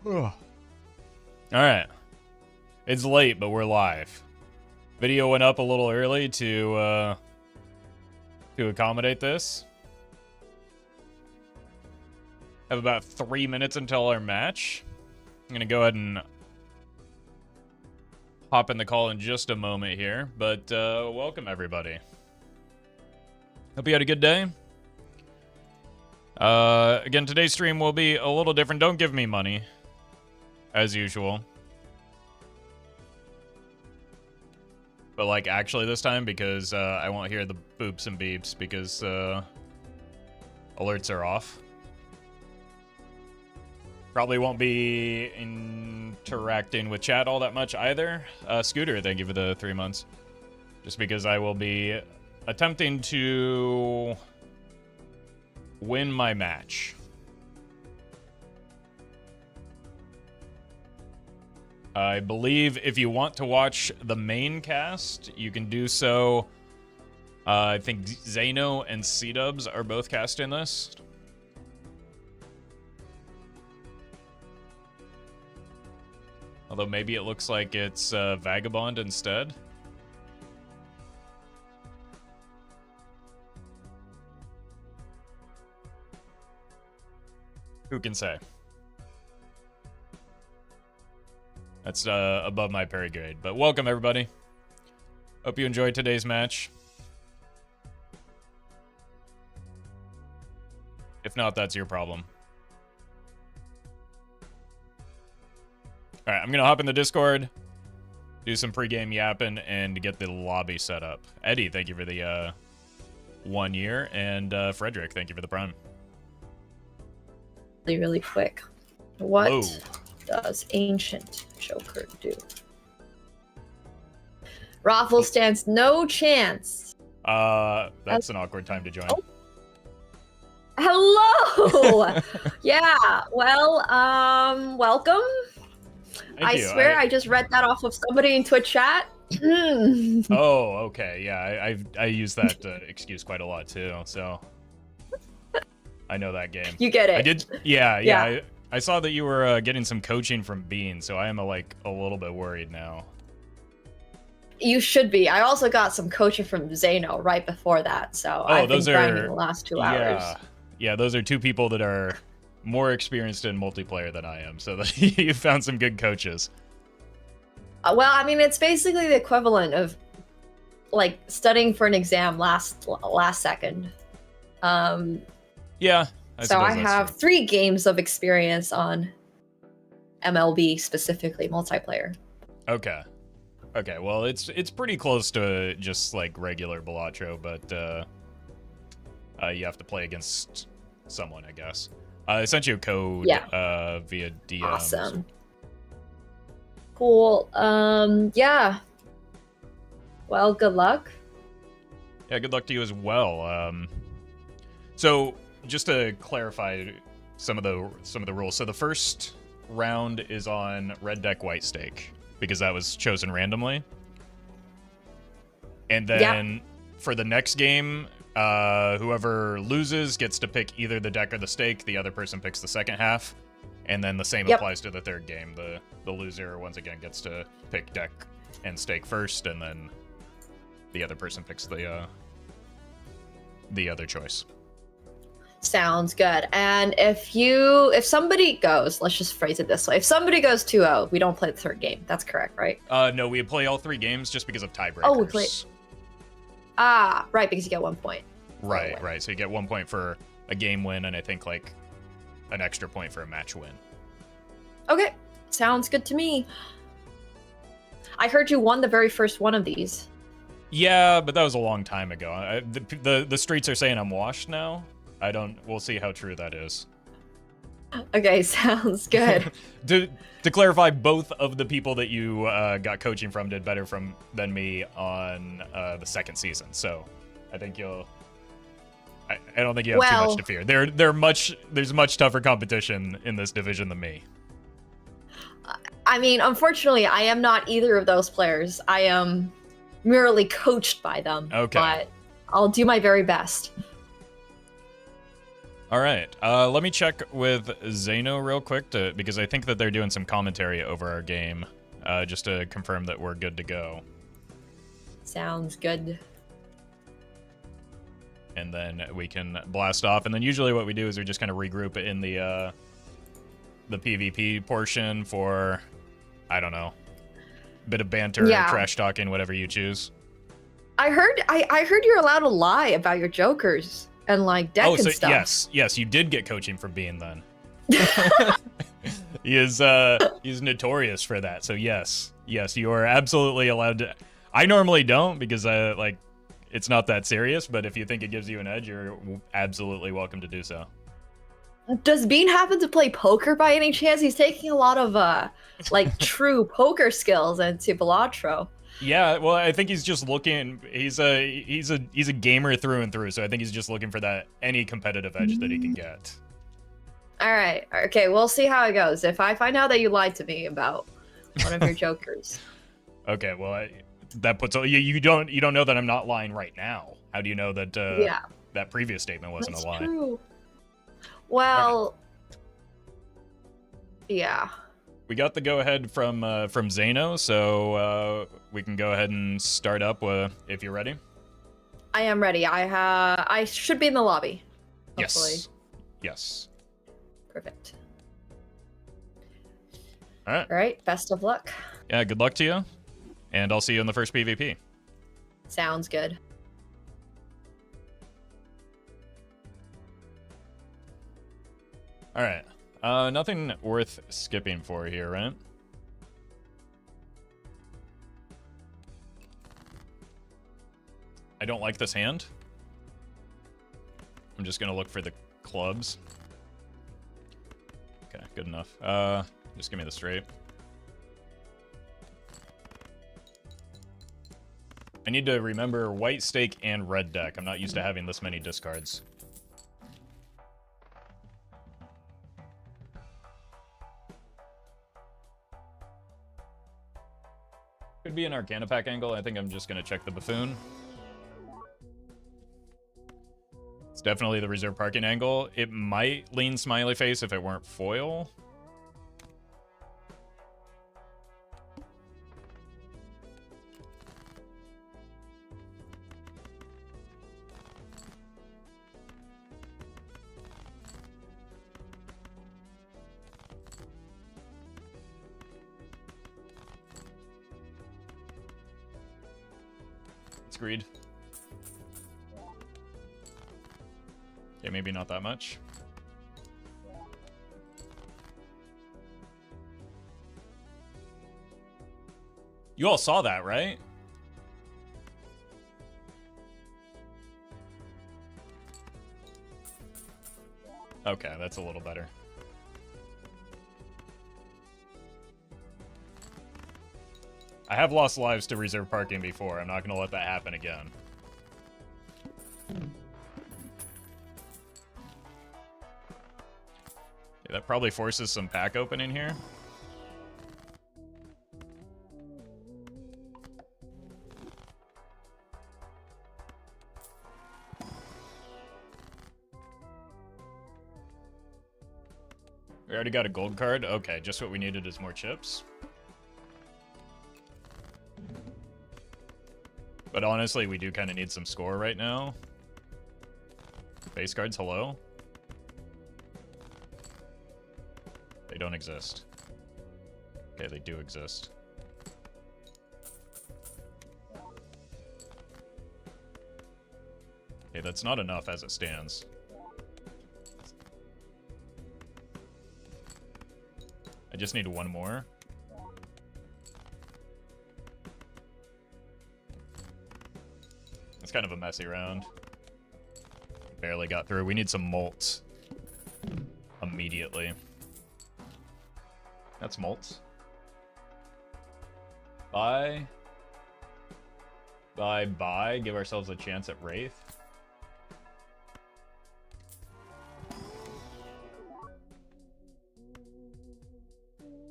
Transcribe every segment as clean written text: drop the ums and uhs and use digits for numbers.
All right. It's late, but we're live. Video went up a little early to accommodate this. Have about 3 minutes until our match. I'm gonna go ahead and hop in the call in just a moment here, but welcome everybody. Hope you had a good day. Again, today's stream will be a little different. Don't give me money, as usual. But like actually this time, because I won't hear the boops and beeps because alerts are off. Probably won't be interacting with chat all that much either. Scooter, thank you for the 3 months. Just because I will be attempting to win my match. I believe if you want to watch the main cast, you can do so. I think Zeno and C-Dubs are both casting this. Although maybe it looks like it's Vagabond instead. Who can say? That's above my pay grade. But welcome, everybody. Hope you enjoyed today's match. If not, that's your problem. All right, I'm going to hop in the Discord, do some pregame yapping, and get the lobby set up. Eddie, thank you for the 1 year. And Frederick, thank you for the prime. Really quick. What Whoa. does Ancient Joker do? Roffle stands no chance. That's an awkward time to join. Oh. Hello! Yeah, well, welcome. Thank you. Swear I just read that off of somebody in Twitch chat. Oh, okay. Yeah, I use that excuse quite a lot too, so I know that game. You get it. I did. Yeah. Yeah. I saw that you were getting some coaching from Bean, so I am a little bit worried now. You should be. I also got some coaching from Zeno right before that, so I've been grinding the last 2 hours. Yeah, those are two people that are more experienced in multiplayer than I am, so that you found some good coaches. Well, I mean, it's basically the equivalent of like studying for an exam last second. Yeah. So I have 3 games of experience on MLB, specifically multiplayer. Okay. Well, it's pretty close to just like regular Balatro, but you have to play against someone, I guess. I sent you a code via DM. Awesome. Cool. Yeah. Well, good luck. Yeah, good luck to you as well. So just to clarify some of the rules. So the first round is on red deck, white stake, because that was chosen randomly. And then for the next game, whoever loses gets to pick either the deck or the stake. The other person picks the second half. And then the same applies to the third game. The loser, once again, gets to pick deck and stake first, and then the other person picks the other choice. Sounds good. And if somebody goes, let's just phrase it this way. If somebody goes 2-0, we don't play the third game. That's correct, right? No, we play all 3 games just because of tiebreakers. Oh, we play. Ah, right, because you get 1 point. Right. So you get 1 point for a game win, and I think like an extra point for a match win. Okay. Sounds good to me. I heard you won the very first one of these. Yeah, but that was a long time ago. The streets are saying I'm washed now. We'll see how true that is. Okay, sounds good. To clarify, both of the people that you got coaching from did better than me on the second season. So I think I don't think you have too much to fear. There's much tougher competition in this division than me. I mean, unfortunately, I am not either of those players. I am merely coached by them. Okay. But I'll do my very best. All right. Let me check with Zeno real quick because I think that they're doing some commentary over our game, just to confirm that we're good to go. Sounds good. And then we can blast off. And then usually what we do is we just kind of regroup in the PvP portion for, I don't know, a bit of banter, trash talking, whatever you choose. I heard you're allowed to lie about your jokers and like deck and stuff. Yes, you did get coaching from Bean then. He's notorious for that. So yes, you are absolutely allowed to. I normally don't because it's not that serious. But if you think it gives you an edge, you're absolutely welcome to do so. Does Bean happen to play poker by any chance? He's taking a lot of true poker skills into Balatro. Yeah, well, I think he's just looking. He's a gamer through and through. So I think he's just looking for that any competitive edge that he can get. All right, okay, we'll see how it goes. If I find out that you lied to me about one of your jokers. Okay, well, that puts you don't know that I'm not lying right now. How do you know that that previous statement wasn't a lie? True. Well, yeah. We got the go-ahead from Zeno, so we can go ahead and start up if you're ready. I am ready. I should be in the lobby. Hopefully. Yes. Perfect. All right. Best of luck. Yeah. Good luck to you, and I'll see you in the first PvP. Sounds good. All right. Nothing worth skipping for here, right? I don't like this hand. I'm just gonna look for the clubs. Okay, good enough. Just give me the straight. I need to remember white stake and red deck. I'm not used to having this many discards. Could be an Arcana Pack angle. I think I'm just going to check the Buffoon. It's definitely the Reserve Parking angle. It might lean Smiley Face if it weren't foil. Agreed. Okay, maybe not that much. You all saw that, right? Okay, that's a little better. I have lost lives to reserve parking before. I'm not going to let that happen again. Yeah, that probably forces some pack opening here. We already got a gold card. Okay, just what we needed is more chips. But honestly, we do kind of need some score right now. Base cards, hello? They don't exist. Okay, they do exist. Okay, that's not enough as it stands. I just need one more. It's kind of a messy round. Barely got through. We need some molts immediately. That's molts. Bye. Bye bye. Give ourselves a chance at Wraith.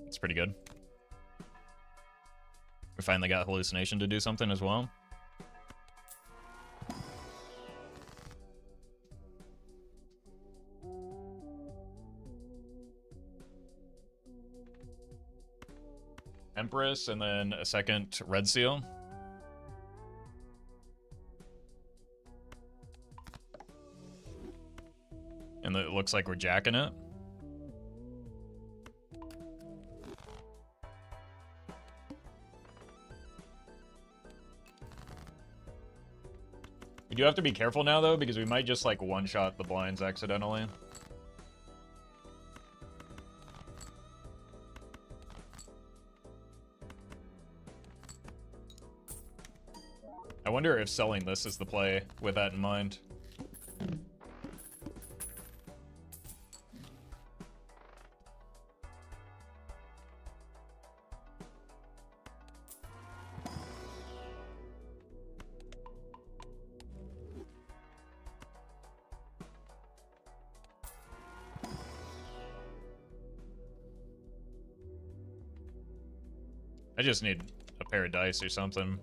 It's pretty good. We finally got Hallucination to do something as well. Empress, and then a second red seal. And it looks like we're jacking it. We do have to be careful now, though, because we might just, like, one-shot the blinds accidentally. I wonder if selling this is the play with that in mind. I just need a pair of dice or something.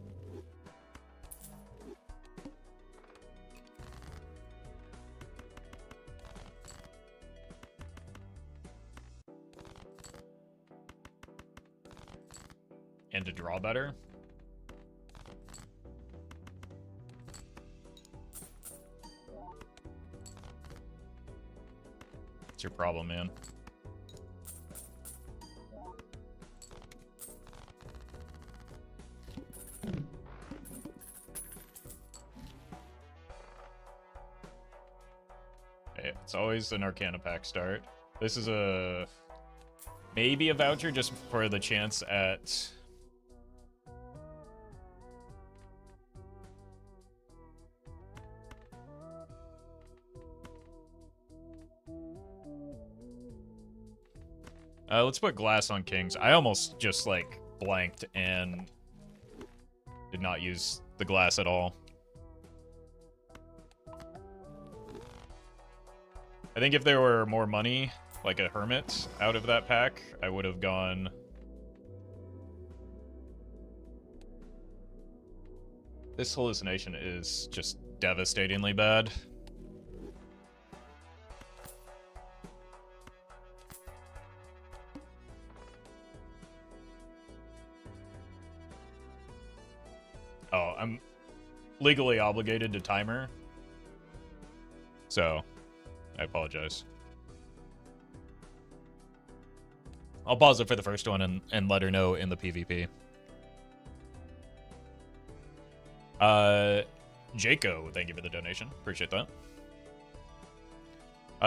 And to draw better. What's your problem, man? It's always an Arcana pack start. This is a... maybe a voucher just for the chance at... let's put glass on kings. I almost just, like, blanked and did not use the glass at all. I think if there were more money, like a hermit, out of that pack, I would have gone... This hallucination is just devastatingly bad. Oh, I'm legally obligated to timer. So... I apologize. I'll pause it for the first one and let her know in the PvP. Jaco, thank you for the donation. Appreciate that.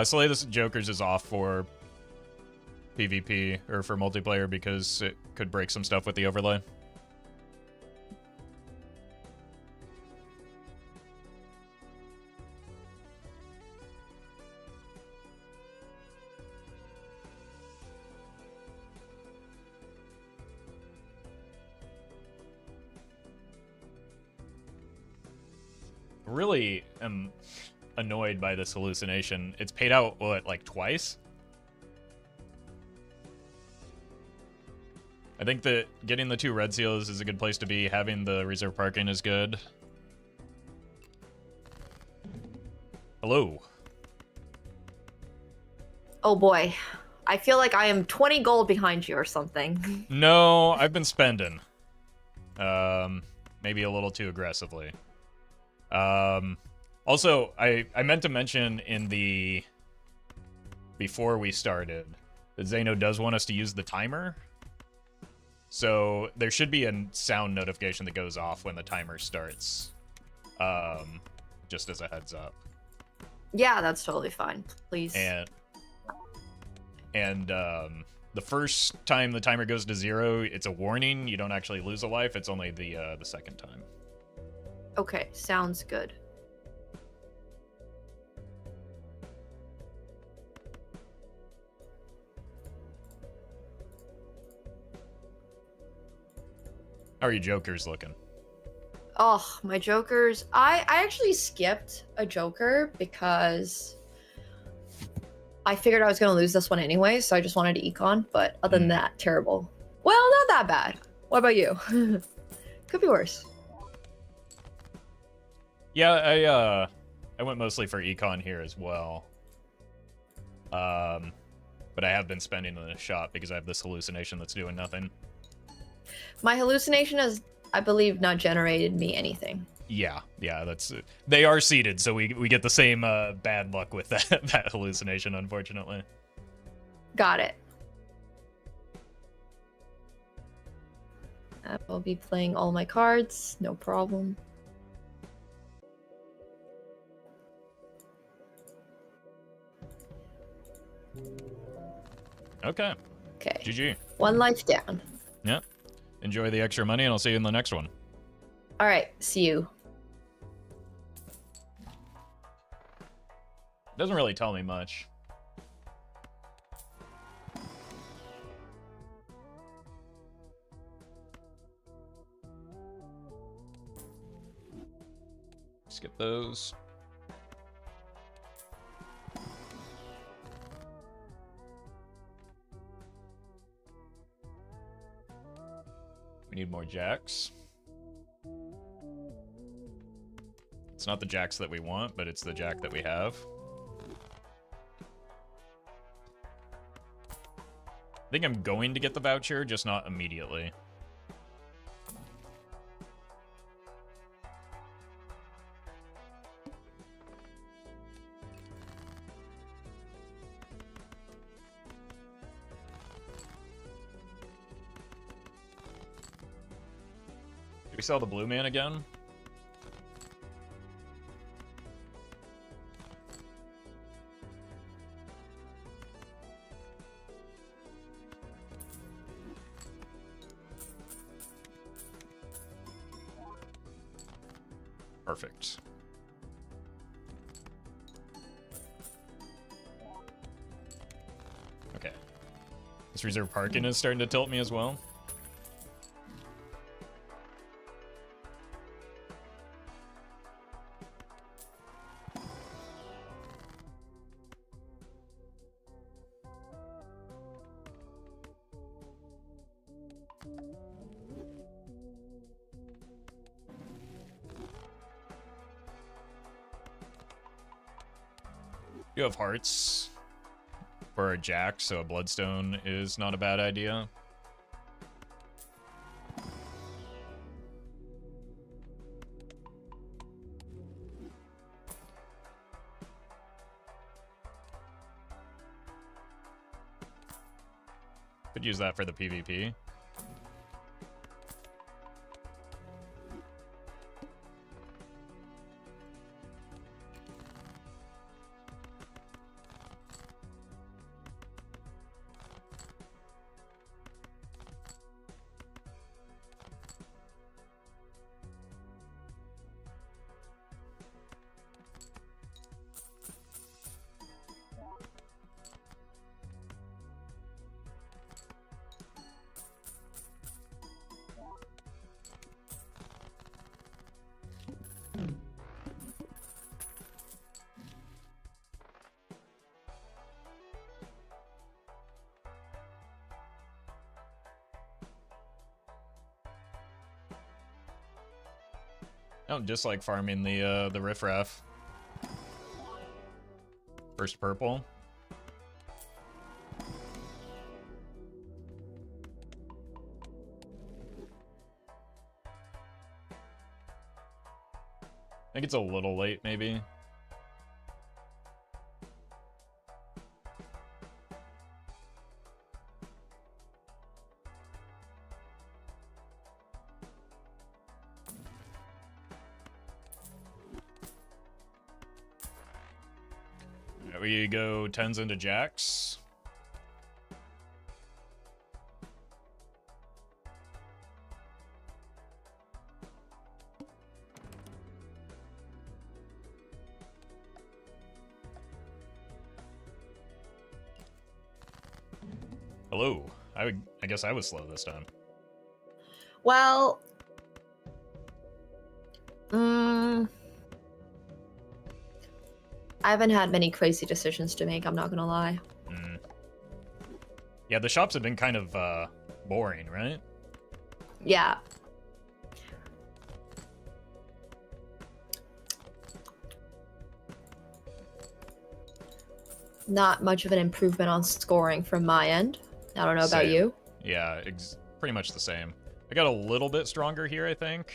Slay this Jokers is off for PvP, or for multiplayer, because it could break some stuff with the overlay. Really am annoyed by this hallucination. It's paid out, what, like twice? I think that getting the 2 red seals is a good place to be. Having the reserve parking is good. Hello. Oh boy. I feel like I am 20 gold behind you or something. No, I've been spending. Maybe a little too aggressively. Also, I meant to mention in the... before we started, that Zeno does want us to use the timer. So, there should be a sound notification that goes off when the timer starts. Just as a heads up. Yeah, that's totally fine. Please. And the first time the timer goes to 0, it's a warning. You don't actually lose a life. It's only the second time. Okay, sounds good. How are your jokers looking? Oh, my jokers. I actually skipped a joker because I figured I was going to lose this one anyway, so I just wanted to econ. But other than that, terrible. Well, not that bad. What about you? Could be worse. Yeah, I went mostly for econ here as well. But I have been spending in the shop because I have this hallucination that's doing nothing. My hallucination has, I believe, not generated me anything. Yeah, that's they are seeded, so we get the same bad luck with that hallucination, unfortunately. Got it. I will be playing all my cards, no problem. Okay. Okay. GG. 1 life down. Yep. Enjoy the extra money, and I'll see you in the next one. All right. See you. Doesn't really tell me much. Skip those. We need more jacks. It's not the jacks that we want, but it's the jack that we have. I think I'm going to get the voucher, just not immediately. Did we sell the blue man again? Perfect. Okay. This reserve parking is starting to tilt me as well. You have hearts for a jack, so a bloodstone is not a bad idea. Could use that for the PvP. I don't dislike farming the riffraff. First purple. I think it's a little late, maybe. We go 10s into jacks. Hello. I guess I was slow this time. Well, I haven't had many crazy decisions to make, I'm not gonna lie. Yeah, the shops have been kind of boring, right? Yeah. Not much of an improvement on scoring from my end. I don't know about Same. you. Yeah, pretty much the same. I got a little bit stronger here, I think.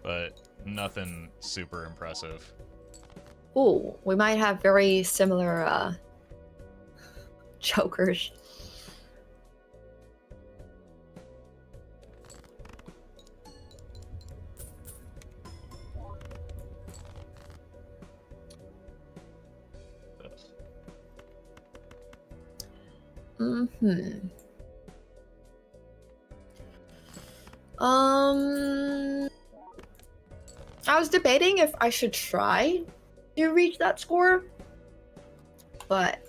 But nothing super impressive. Ooh, we might have very similar jokers. I was debating if I should try to reach that score, but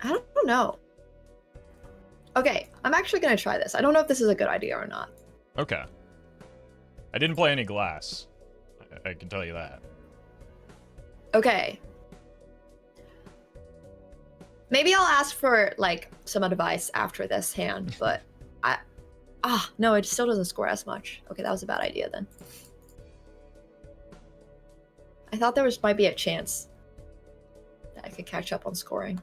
I don't know. Okay, I'm actually gonna try this. I don't know if this is a good idea or not. Okay. I didn't play any glass. I can tell you that. Okay. Maybe I'll ask for, like, some advice after this hand, but no, it still doesn't score as much. Okay, that was a bad idea then. I thought might be a chance that I could catch up on scoring.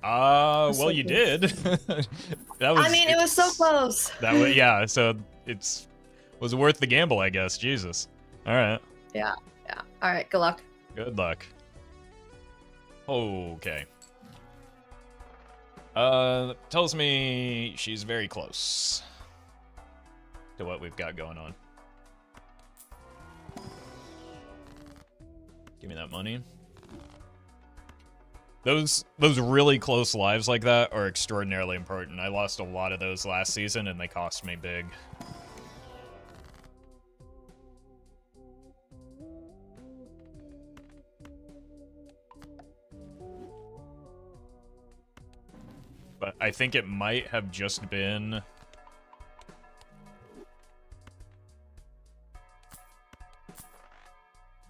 Well, you did. That was. I mean, it was so close. That was, yeah. So was worth the gamble, I guess. Jesus. All right. Yeah. All right. Good luck. Good luck. Okay. Tells me she's very close to what we've got going on. Give me that money. Those really close lives like that are extraordinarily important. I lost a lot of those last season, and they cost me big. But I think it might have just been...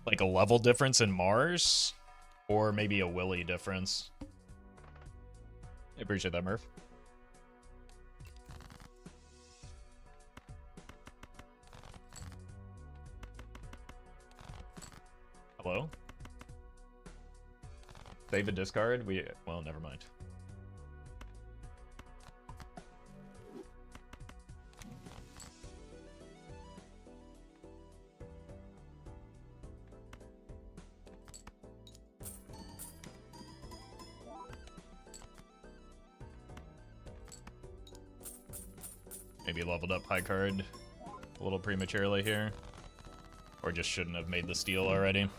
like a level difference in Mars? Or maybe a Willy difference. I appreciate that, Murph. Hello? Save a discard? Well, never mind. Maybe leveled up high card a little prematurely here. Or just shouldn't have made the steal already.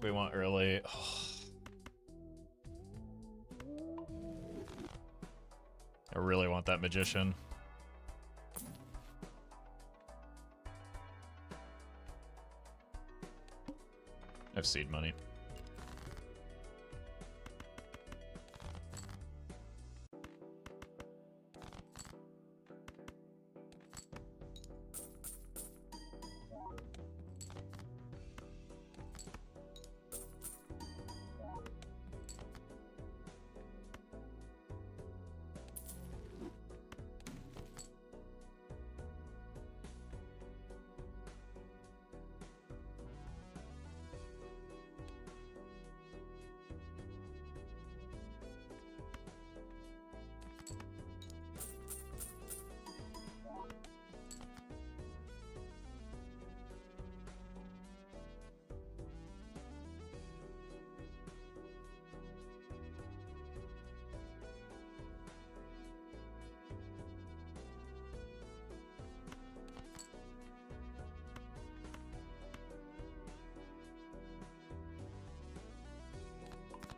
We want early. I really want that magician. I have seed money.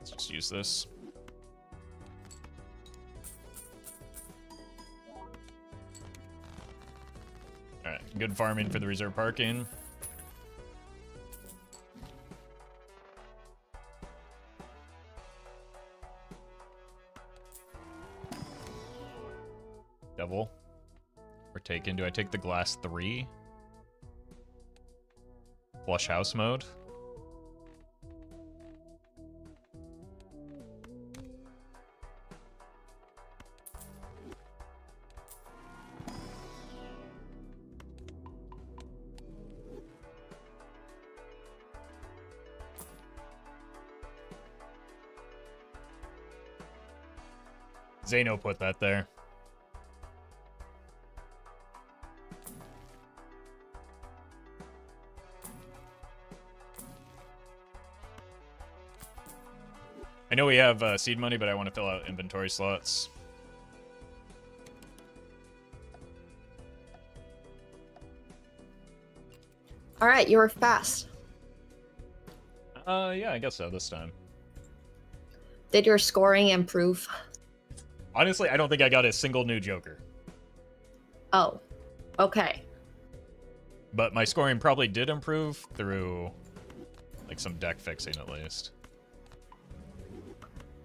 Let's just use this. Alright, good farming for the reserve parking. Devil. Or taken. Do I take the glass 3? Flush house mode? Zeno put that there. I know we have seed money, but I want to fill out inventory slots. All right, you were fast. Yeah, I guess so this time. Did your scoring improve? Honestly, I don't think I got a single new Joker. Oh, okay. But my scoring probably did improve through, like, some deck fixing at least.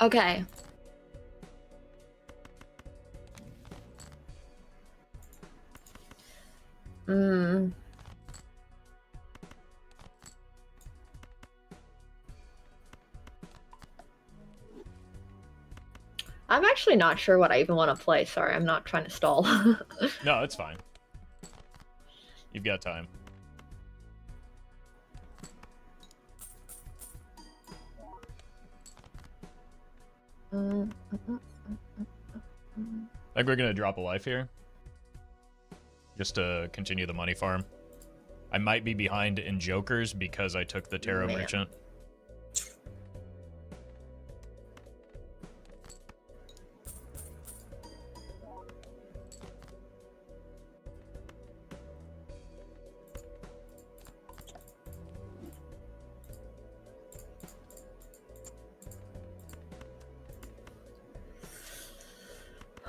Okay. Hmm. I'm actually not sure what I even want to play. Sorry, I'm not trying to stall. No, it's fine. You've got time. I think we're gonna drop a life here. Just to continue the money farm. I might be behind in Jokers because I took the Tarot Merchant.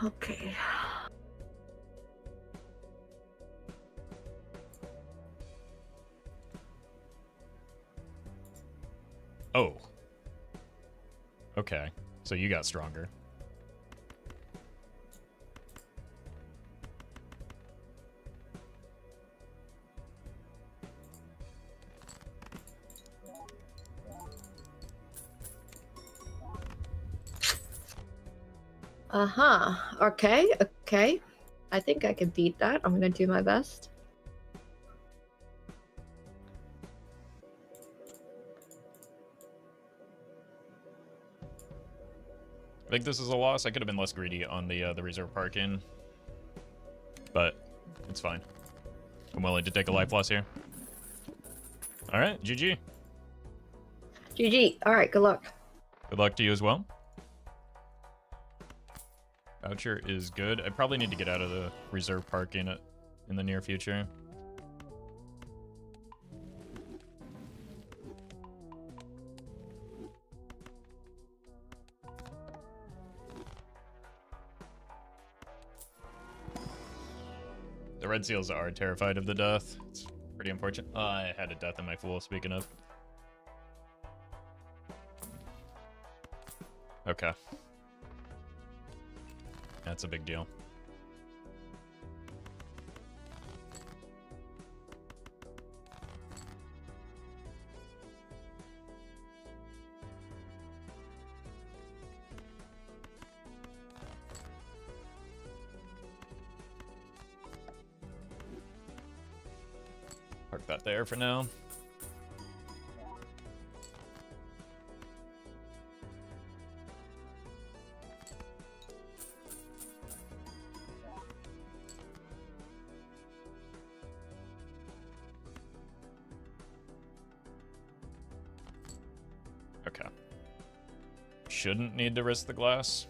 Okay. Oh. Okay. So you got stronger. Uh-huh. Okay, okay. I think I can beat that. I'm gonna do my best. I think this is a loss. I could have been less greedy on the reserve parking. But it's fine. I'm willing to take a life loss here. Alright, GG. GG. All right, good luck. Good luck to you as well. Voucher is good. I probably need to get out of the reserve parking in the near future. The red seals are terrified of the death. It's pretty unfortunate. I had a death in my fool, speaking of. Okay. That's a big deal. Park that there for now. Okay. Shouldn't need to risk the glass.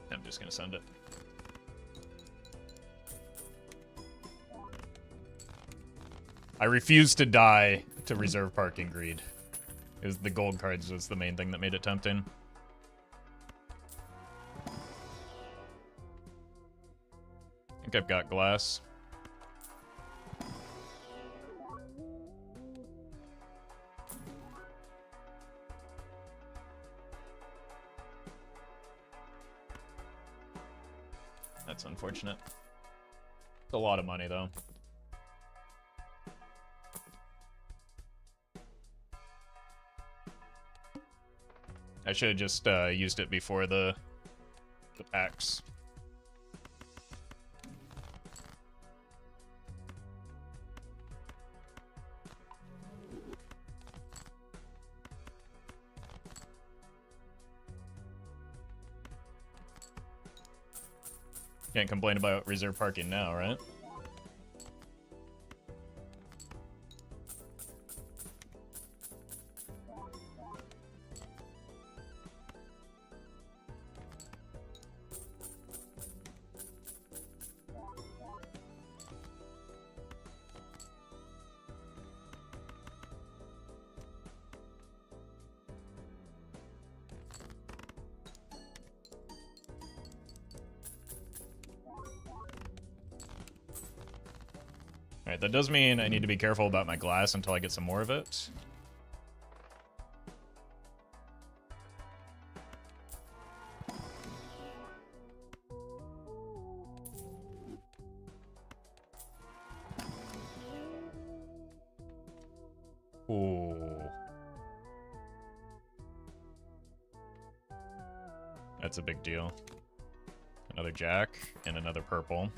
I'm just gonna send it. I refuse to die to reserve parking greed. It was the gold cards was the main thing that made it tempting. I think I've got glass. That's unfortunate. It's a lot of money, though. I should have just used it before the packs. Can't complain about reserve parking now, right? Alright, that does mean I need to be careful about my glass until I get some more of it. Ooh. That's a big deal. Another jack and another purple.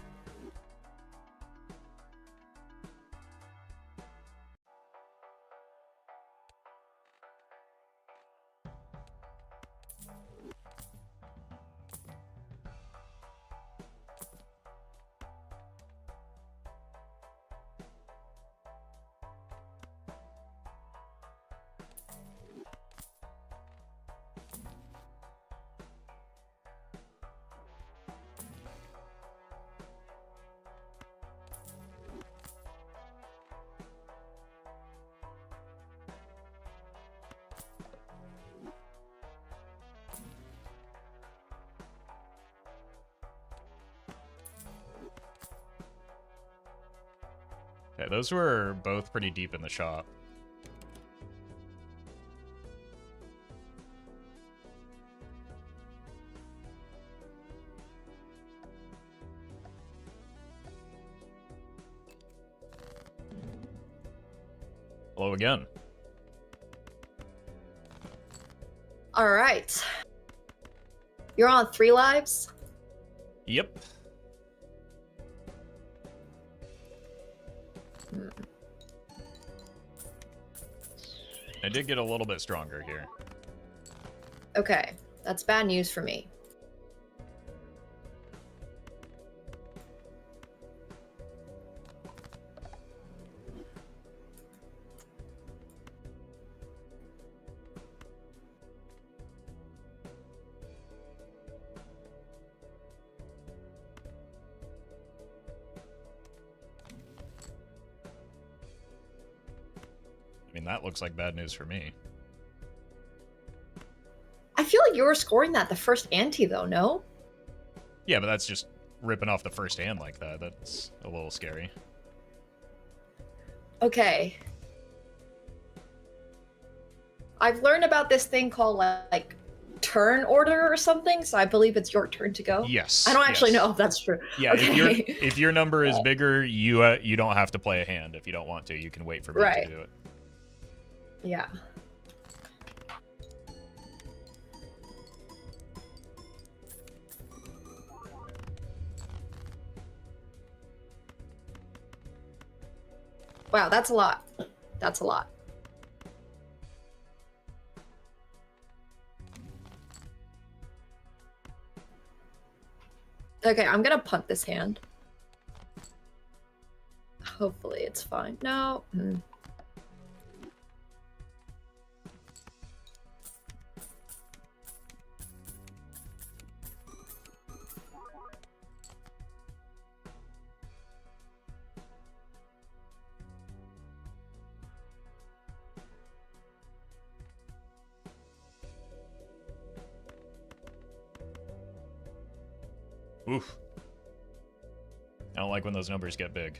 Okay, those were both pretty deep in the shop. Hello again. All right. You're on 3 lives? Yep. I did get a little bit stronger here. Okay, that's bad news for me. I mean, that looks like bad news for me. I feel like you were scoring that the first ante, though, no? Yeah, but that's just ripping off the first hand like that. That's a little scary. Okay. I've learned about this thing called, like turn order or something, so I believe it's your turn to go. Yes. I don't actually know if that's true. Yeah, okay. if your number is bigger, you don't have to play a hand if you don't want to. You can wait for me to do it. Yeah. Wow, that's a lot. That's a lot. Okay, I'm gonna punt this hand. Hopefully it's fine. No. Oof. I don't like when those numbers get big.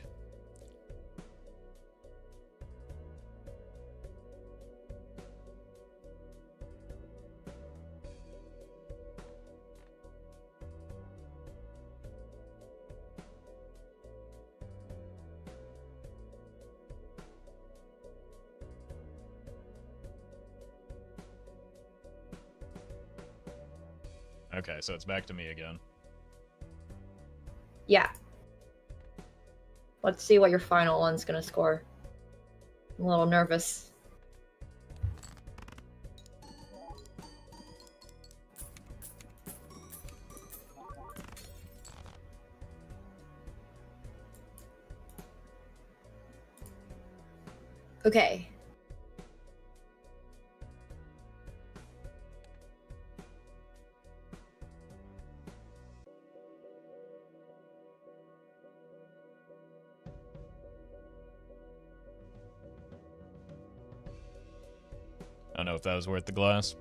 Okay, so it's back to me again. Yeah. Let's see what your final one's gonna score. I'm a little nervous. Okay. I don't know if that was worth the glass.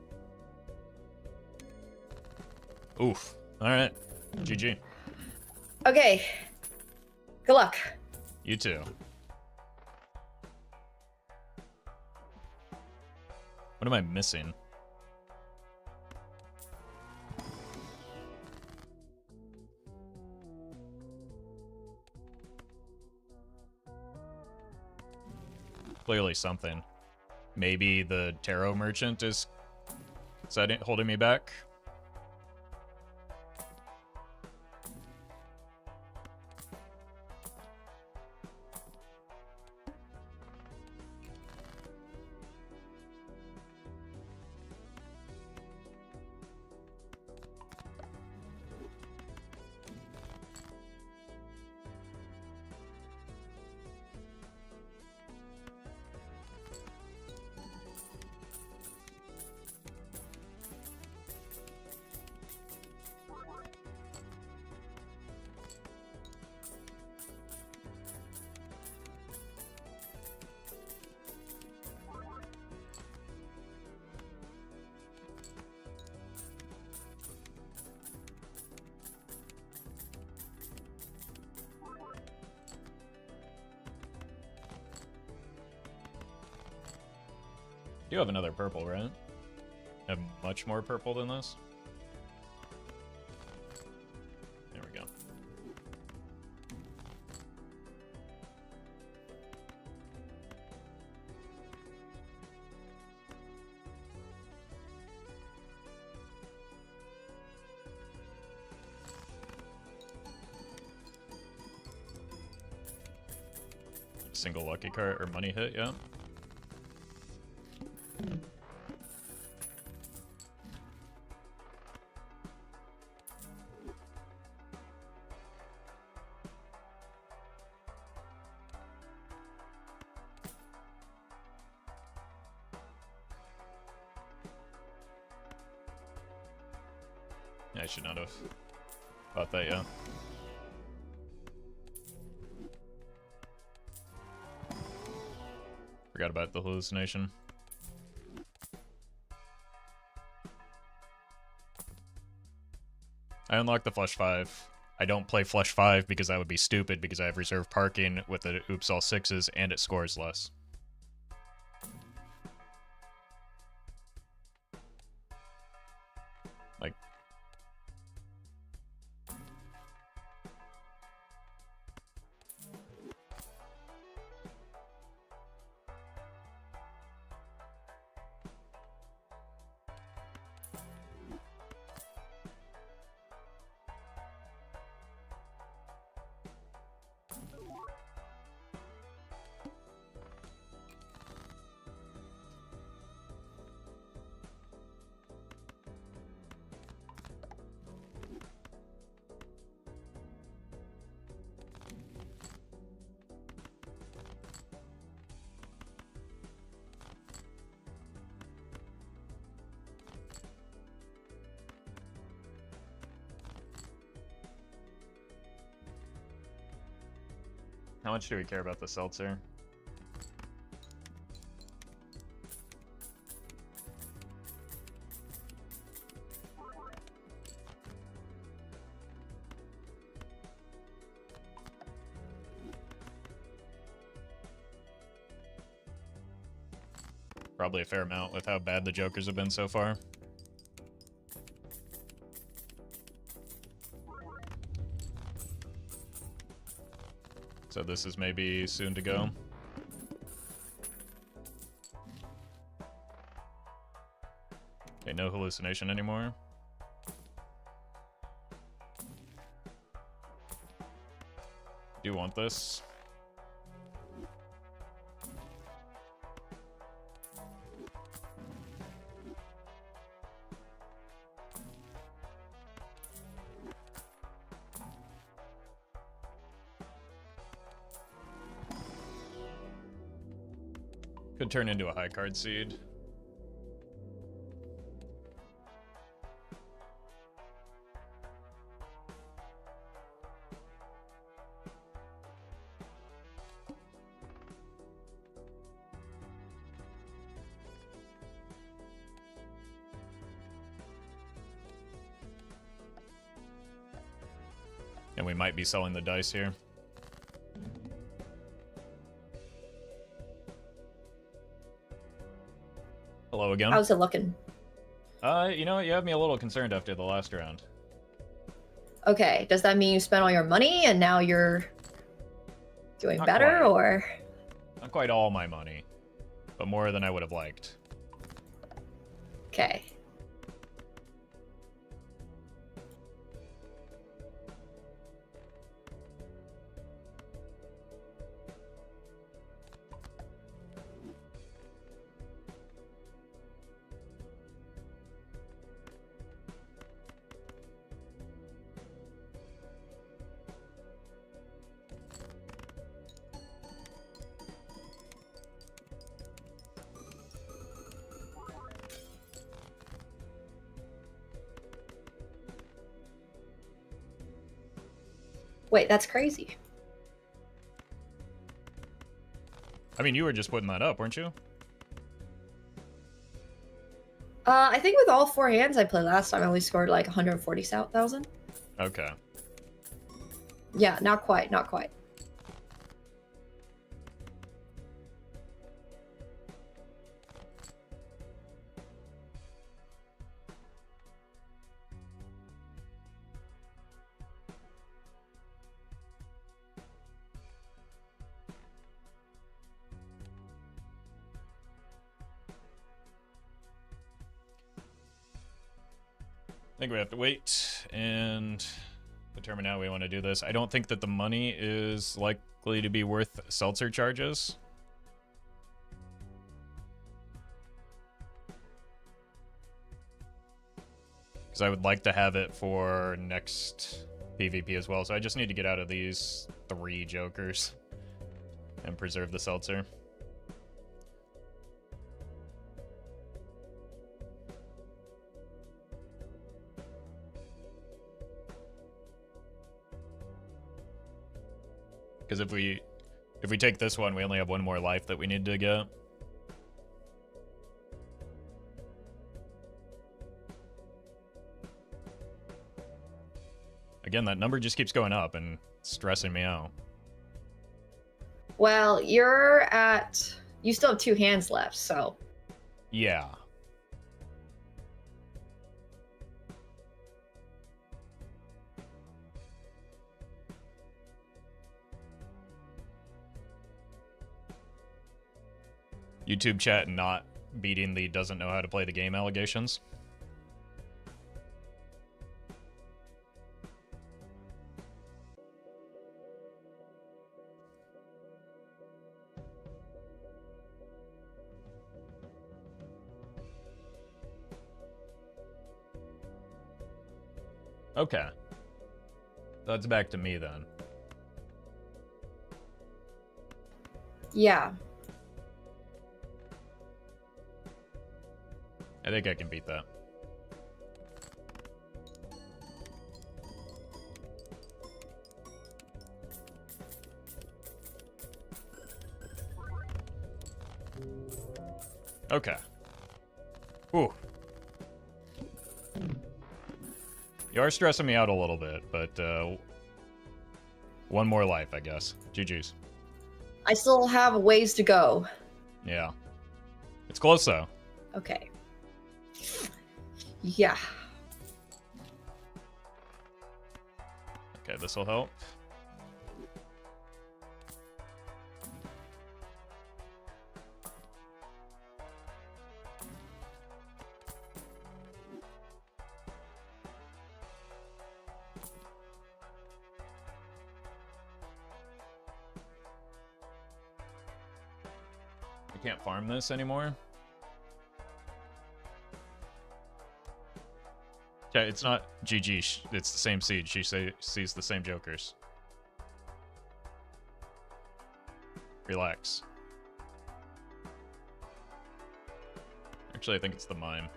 Oof. Alright. GG. Okay. Good luck. You too. What am I missing? Clearly something. Maybe the tarot merchant is holding me back? You have another purple, right? Have much more purple than this? There we go. Single lucky card or money hit, yeah. I should not have thought that, yeah. Forgot about the hallucination. I unlocked the flush 5. I don't play flush 5 because that would be stupid because I have reserved parking with the oops all 6s and it scores less. Like, how much do we care about the seltzer? Probably a fair amount with how bad the Jokers have been so far. So this is maybe soon to go. Okay, no hallucination anymore. do want this. Could turn into a high card seed. And we might be selling the dice here. Hello again. How's it looking? You know what? You have me a little concerned after the last round. Okay, does that mean you spent all your money and now you're doing Not better, quite. or? Not quite all my money, but more than I would have liked. Okay. Wait, that's crazy. I mean, you were just putting that up, weren't you? I think with all 4 hands I played last time, I only scored like 140,000. Okay. Yeah, not quite, not quite. I think we have to wait and determine how we want to do this. I don't think that the money is likely to be worth seltzer charges. Because I would like to have it for next PvP as well. So I just need to get out of these 3 jokers and preserve the seltzer. Because if we take this one, we only have 1 more life that we need to get. Again, that number just keeps going up and stressing me out. Well, you still have 2 hands left, so. Yeah. YouTube chat not beating the doesn't know how to play the game allegations. Okay. That's back to me then. Yeah. I think I can beat that. Okay. Ooh. You are stressing me out a little bit, but 1 more life, I guess. GG's. I still have a ways to go. Yeah. It's close, though. Okay. Yeah. Okay, this will help. I can't farm this anymore. Yeah, it's not GG. It's the same seed. She sees the same jokers. Relax. Actually, I think it's the mime.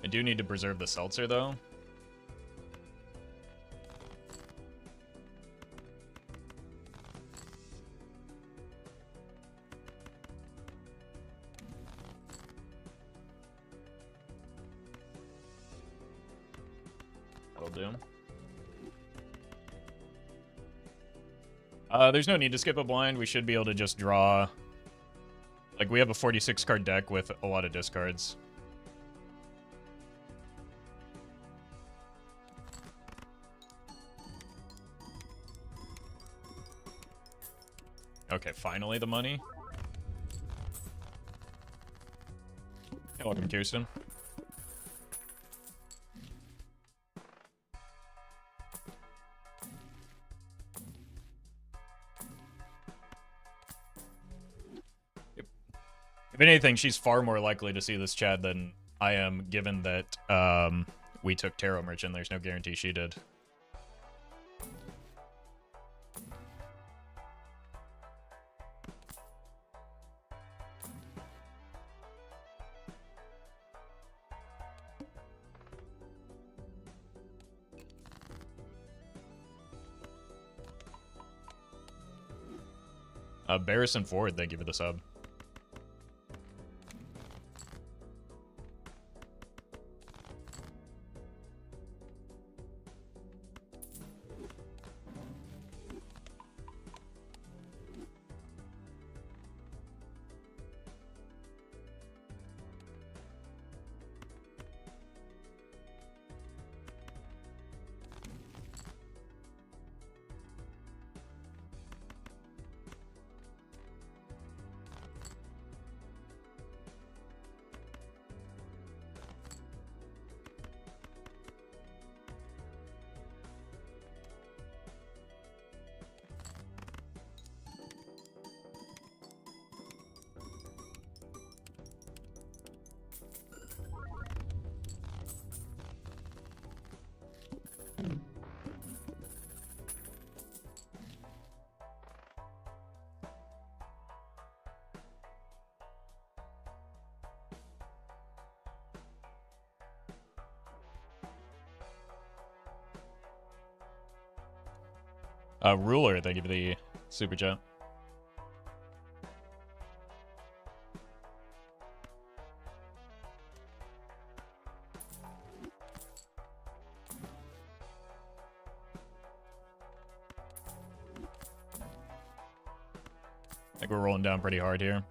I do need to preserve the seltzer, though. That'll do. There's no need to skip a blind. We should be able to just draw. Like, we have a 46 card deck with a lot of discards. Okay, finally the money. Hey, welcome, Kirsten. Yep. If anything, she's far more likely to see this Chad than I am, given that we took Tarot Merchant. There's no guarantee she did. Barrison Ford, thank you for the sub. Ruler, thank you for the super chat. I think we're rolling down pretty hard here.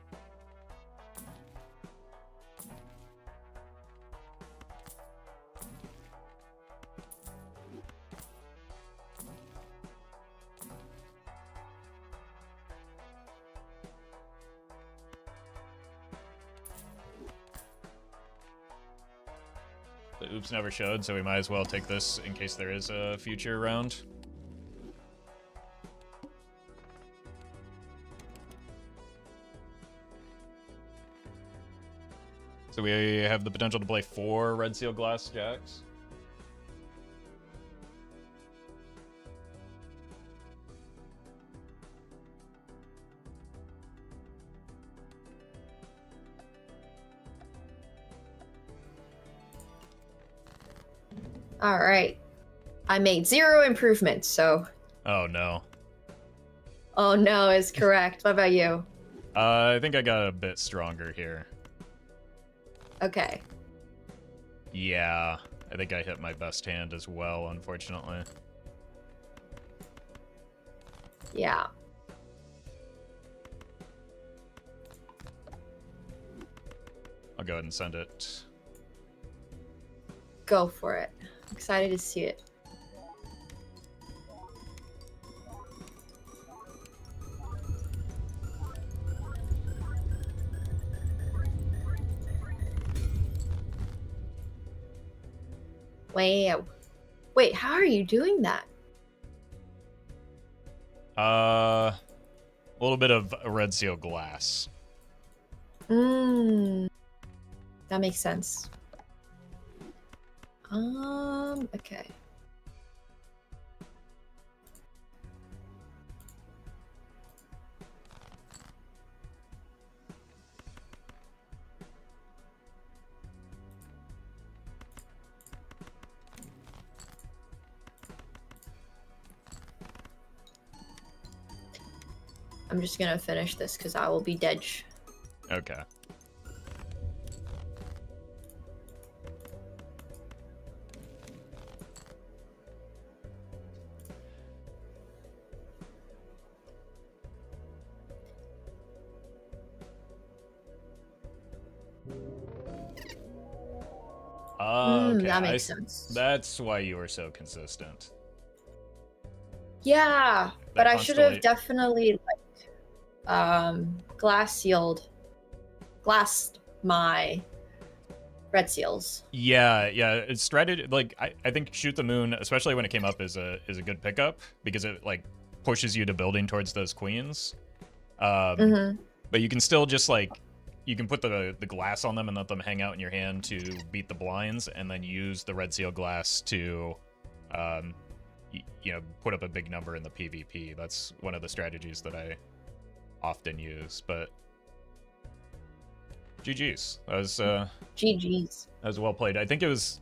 The oops never showed, so we might as well take this in case there is a future round. So we have the potential to play 4 Red Seal Glass Jacks. All right. I made 0 improvements, so. Oh no. Oh no is correct. What about you? I think I got a bit stronger here. Okay. Yeah, I think I hit my best hand as well, unfortunately. Yeah. I'll go ahead and send it. Go for it. Excited to see it. Wow. Wait, how are you doing that? A little bit of red seal glass. That makes sense. Okay. I'm just gonna finish this because I will be dead. Okay. Okay. That makes sense. That's why you were so consistent. Yeah, That but I should have definitely glassed my red seals. Yeah, it's strategy. Like I think shoot the moon, especially when it came up, is a good pickup because it like pushes you to building towards those queens. But you can still just like you can put the glass on them and let them hang out in your hand to beat the blinds, and then use the red seal glass to, put up a big number in the PvP. That's one of the strategies that I often use. But GG's. That was GG's. That was well played. I think it was.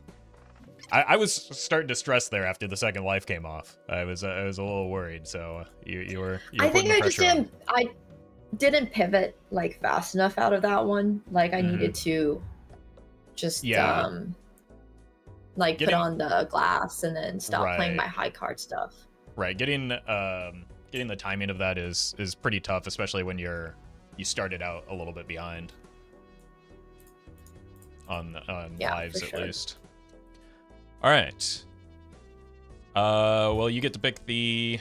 I was starting to stress there after the second life came off. I was a little worried. So you were. I think I just didn't. I didn't pivot like fast enough out of that one. Like I needed to just put on the glass and then stop playing my high card stuff. Right. Getting the timing of that is pretty tough, especially when you started out a little bit behind on lives at least. All right. Well, you get to pick the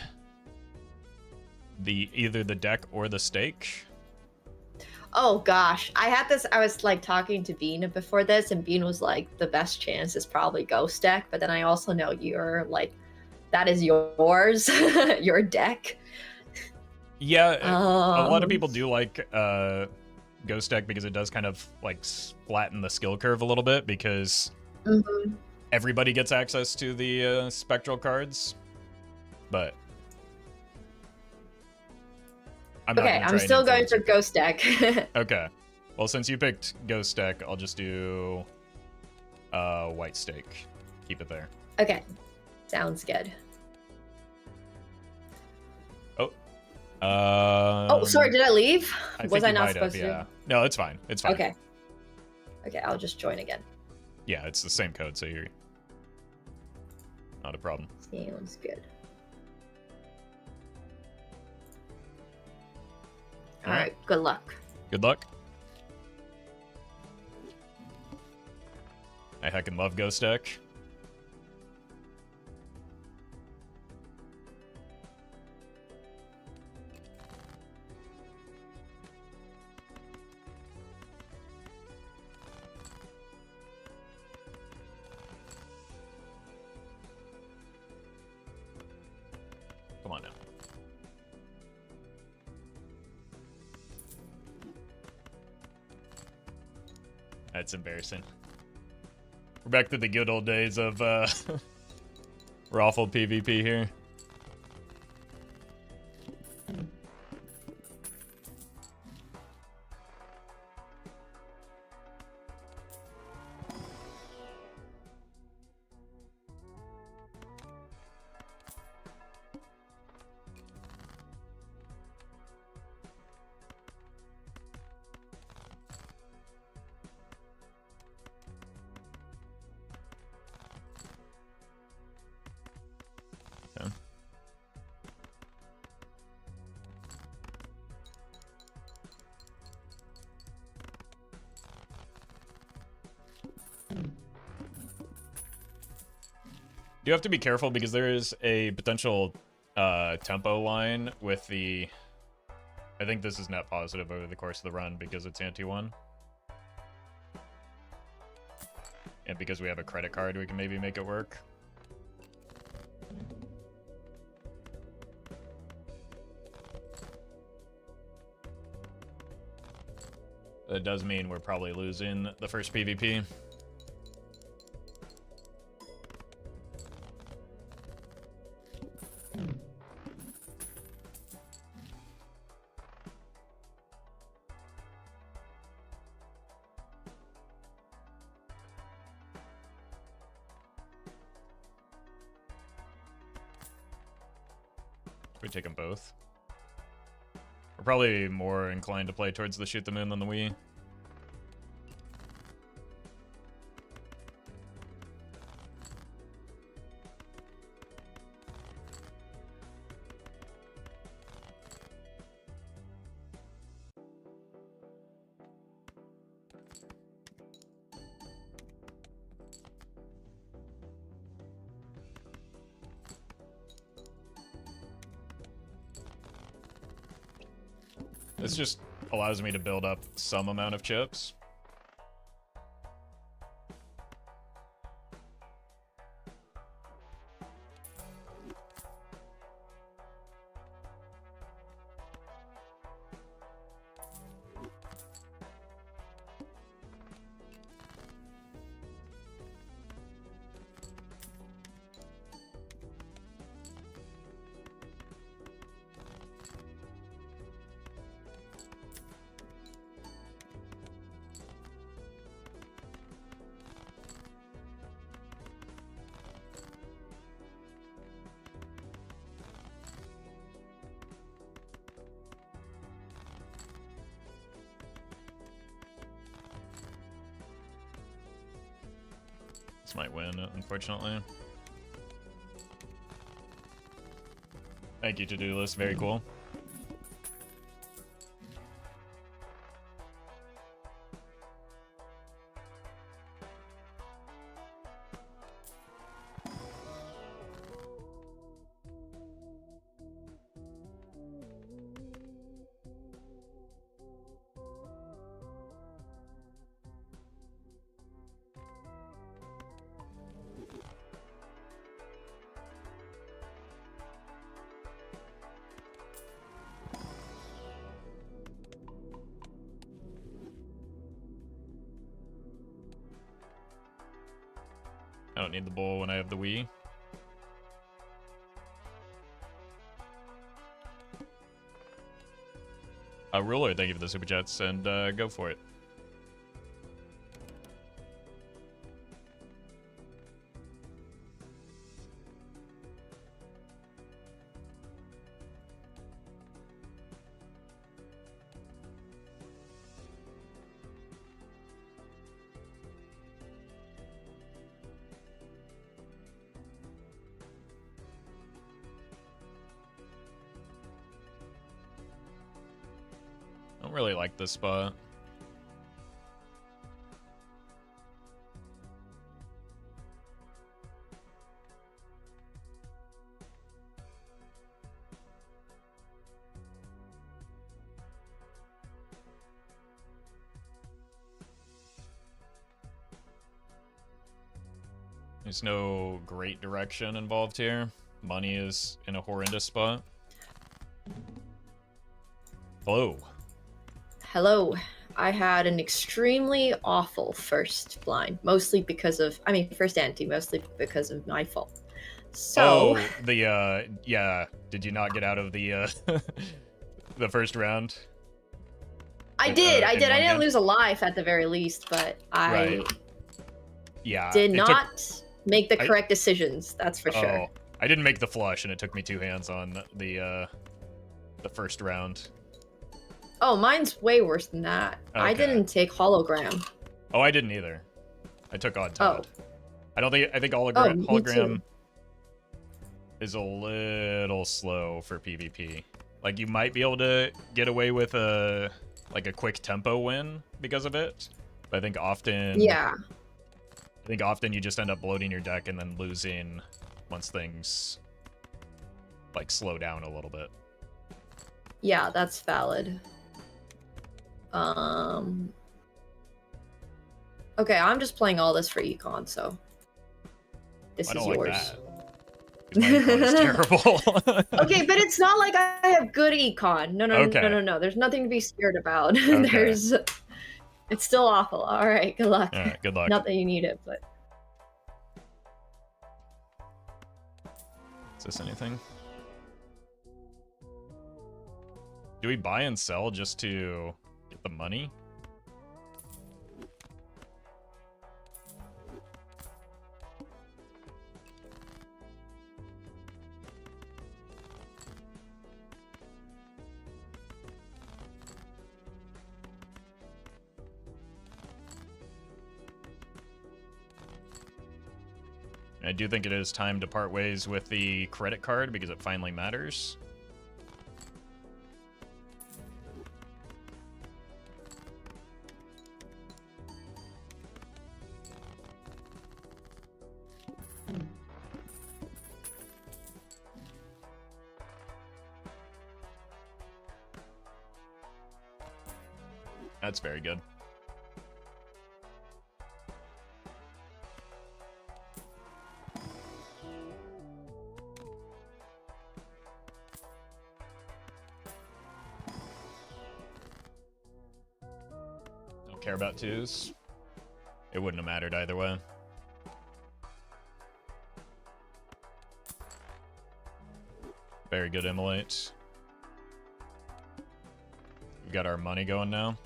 either the deck or the stake. Oh gosh, I was like talking to Bean before this, and Bean was like, the best chance is probably Ghost deck, but then I also know you're like, that is yours, your deck. Yeah, a lot of people do like Ghost deck because it does kind of like flatten the skill curve a little bit because everybody gets access to the spectral cards, but I'm still going for Ghost deck. Okay. Well, since you picked Ghost deck, I'll just do White Stake. Keep it there. Okay. Sounds good. Oh. Sorry, did I leave? Was I not supposed to? No, it's fine. It's fine. Okay. Okay, I'll just join again. Yeah, it's the same code, so you're not a problem. Sounds good. All right, good luck. Good luck. I heckin' love Ghost deck. Come on now. That's embarrassing. We're back to the good old days of Roffle PvP here. You have to be careful because there is a potential tempo line with the... I think this is net positive over the course of the run because it's anti-1. And because we have a credit card, we can maybe make it work. That does mean we're probably losing the first PvP. We take them both. We're probably more inclined to play towards the shoot the moon than the Wii. This just allows me to build up some amount of chips. This might win, unfortunately. Thank you, to-do list. Very cool. I don't need the bowl when I have the Wii. Ruler, thank you for the super chats, and go for it. I don't really like this spot. There's no great direction involved here. Money is in a horrendous spot. Hello. Hello. I had an extremely awful first blind, mostly because of, first ante, mostly because of my fault. So. Oh, yeah. Did you not get out of the, the first round? I did. I didn't game? lose a life at the very least, but I yeah, did not make the correct decisions. That's for sure. I didn't make the flush, and it took me 2 hands on the first round. Oh, mine's way worse than that. Okay. I didn't take hologram. Oh, I didn't either. I took odd Todd. Oh. I think hologram is a little slow for PvP. Like, you might be able to get away with a quick tempo win because of it, but I think often you just end up bloating your deck and then losing once things like slow down a little bit. Yeah, that's valid. Okay, I'm just playing all this for econ, so this I is don't like yours. that. 'Cause my econ is terrible. Okay, but it's not like I have good econ. No, no, no, Okay. no, no. There's nothing to be scared about. Okay. It's still awful. All right, good luck. All right, good luck. Not that you need it, but. Is this anything? Do we buy and sell just to get the money? I do think it is time to part ways with the credit card because it finally matters. That's very good. Don't care about twos. It wouldn't have mattered either way. Very good immolate. We've got our money going now.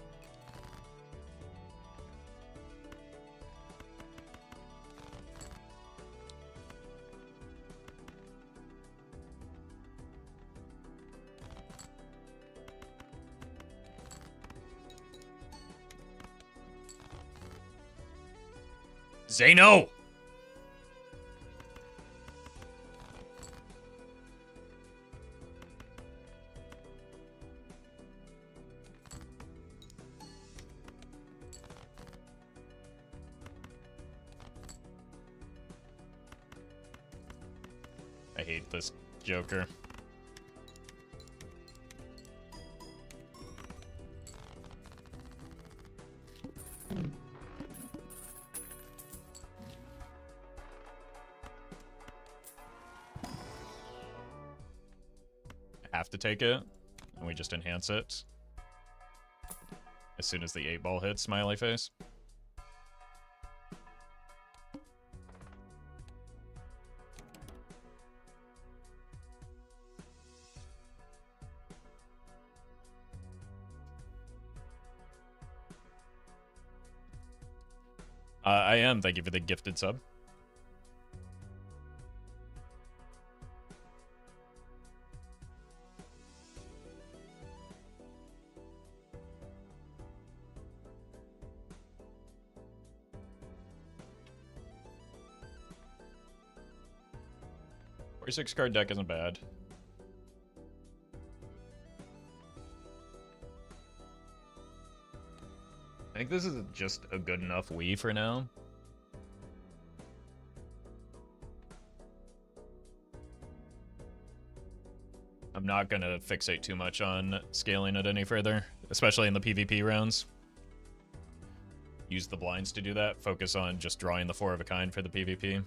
Zeno! I hate this Joker. Have to take it, and we just enhance it as soon as the 8-ball hits, smiley face. I am. Thank you for the gifted sub. Your 6-card deck isn't bad. I think this is just a good enough Wii for now. I'm not going to fixate too much on scaling it any further, especially in the PvP rounds. Use the blinds to do that. Focus on just drawing the 4 of a kind for the PvP.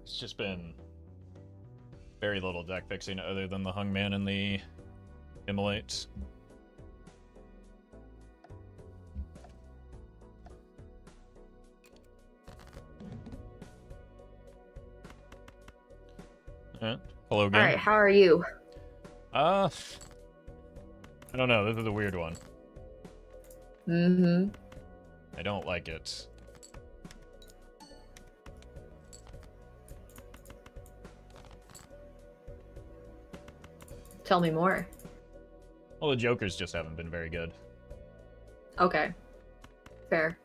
It's just been very little deck fixing other than the Hungman and the Immolate. Alright, hello again. Alright, how are you? I don't know, this is a weird one. Mm-hmm. I don't like it. Tell me more. Well, the Jokers just haven't been very good. Okay. Fair.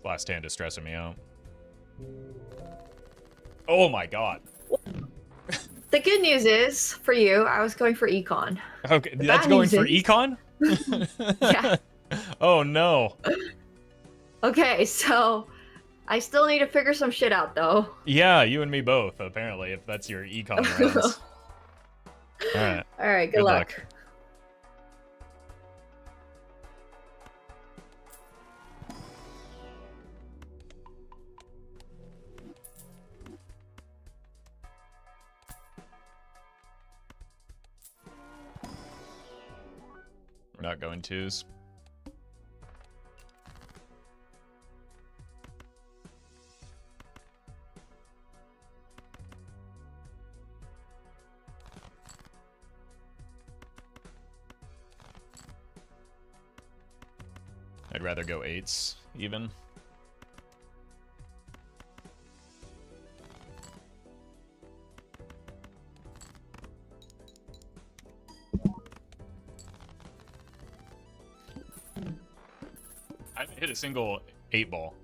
Last hand is stressing me out. Oh my god. The good news is, for you, I was going for econ. Okay, The that's bad going news for is- econ? Yeah. Oh no. Okay, so I still need to figure some shit out, though. Yeah, you and me both, apparently, if that's your econ runs. Alright. All right, good luck. We're not going twos. I'd rather go eights, even. I haven't hit a single 8-ball.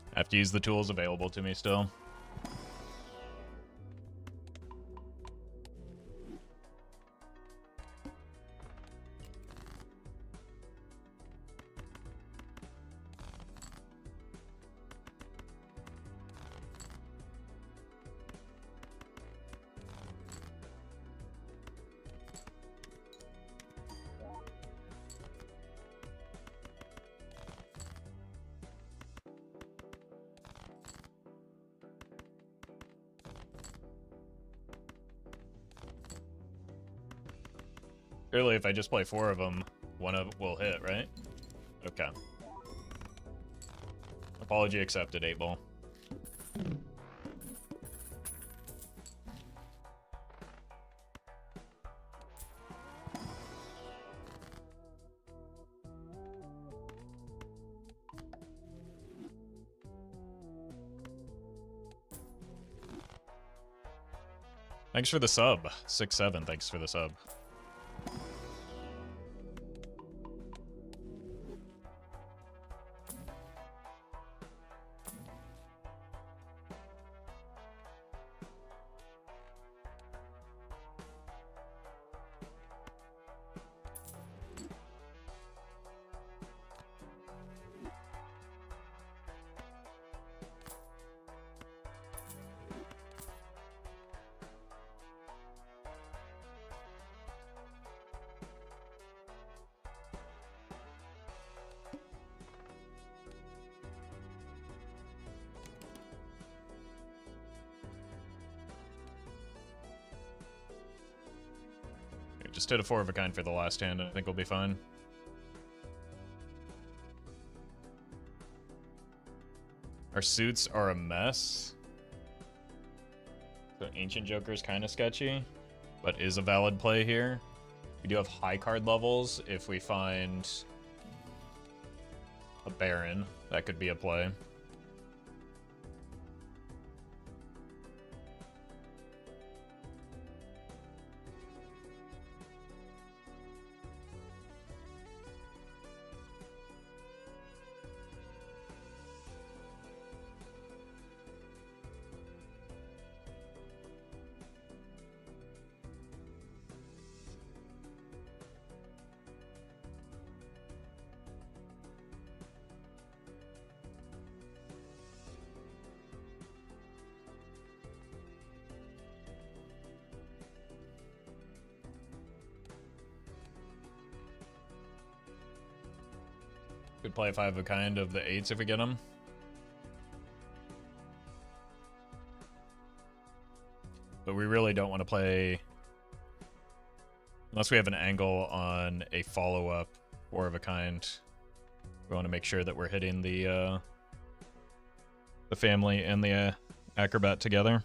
I have to use the tools available to me still. Surely if I just play 4 of them, one of will hit, right? Okay. Apology accepted, 8-ball. Thanks for the sub. 6-7, thanks for the sub. Just hit a 4 of a kind for the last hand, and I think we'll be fine. Our suits are a mess. So Ancient Joker is kind of sketchy, but is a valid play here. We do have high card levels. If we find a Baron, that could be a play. Could play a 5 of a kind of the 8s if we get them. But we really don't want to play... Unless we have an angle on a follow-up 4 of a kind. We want to make sure that we're hitting the family and the acrobat together.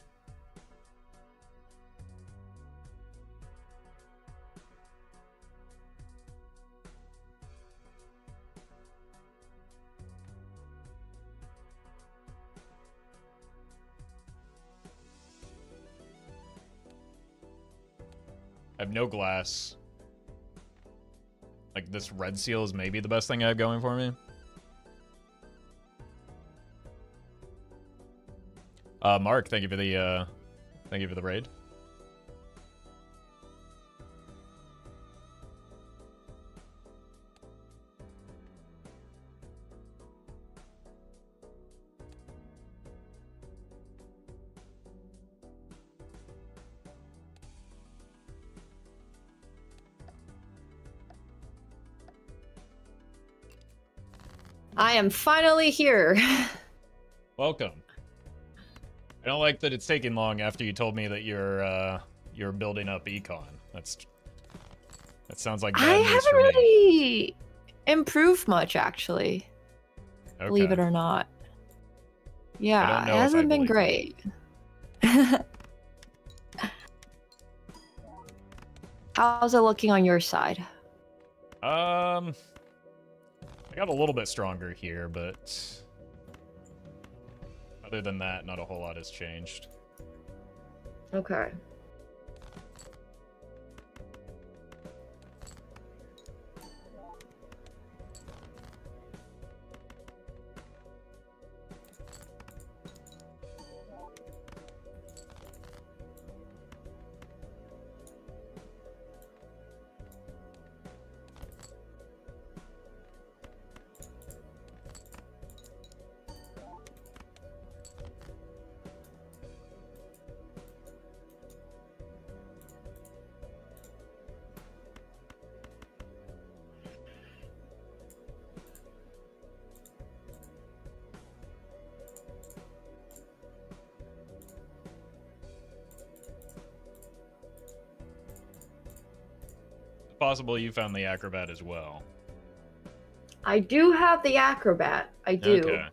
I have no glass. Like, this red seal is maybe the best thing I have going for me. Mark, thank you for the raid. I am finally here. Welcome. I don't like that it's taking long after you told me that you're building up econ. That sounds like bad I news haven't for me. really improved much, actually. Okay. Believe it or not. Yeah, don't know it if I hasn't been believe great. How's it looking on your side? I got a little bit stronger here, but other than that, not a whole lot has changed. Okay. It's possible you found the acrobat as well. I do have the acrobat. I do. Okay.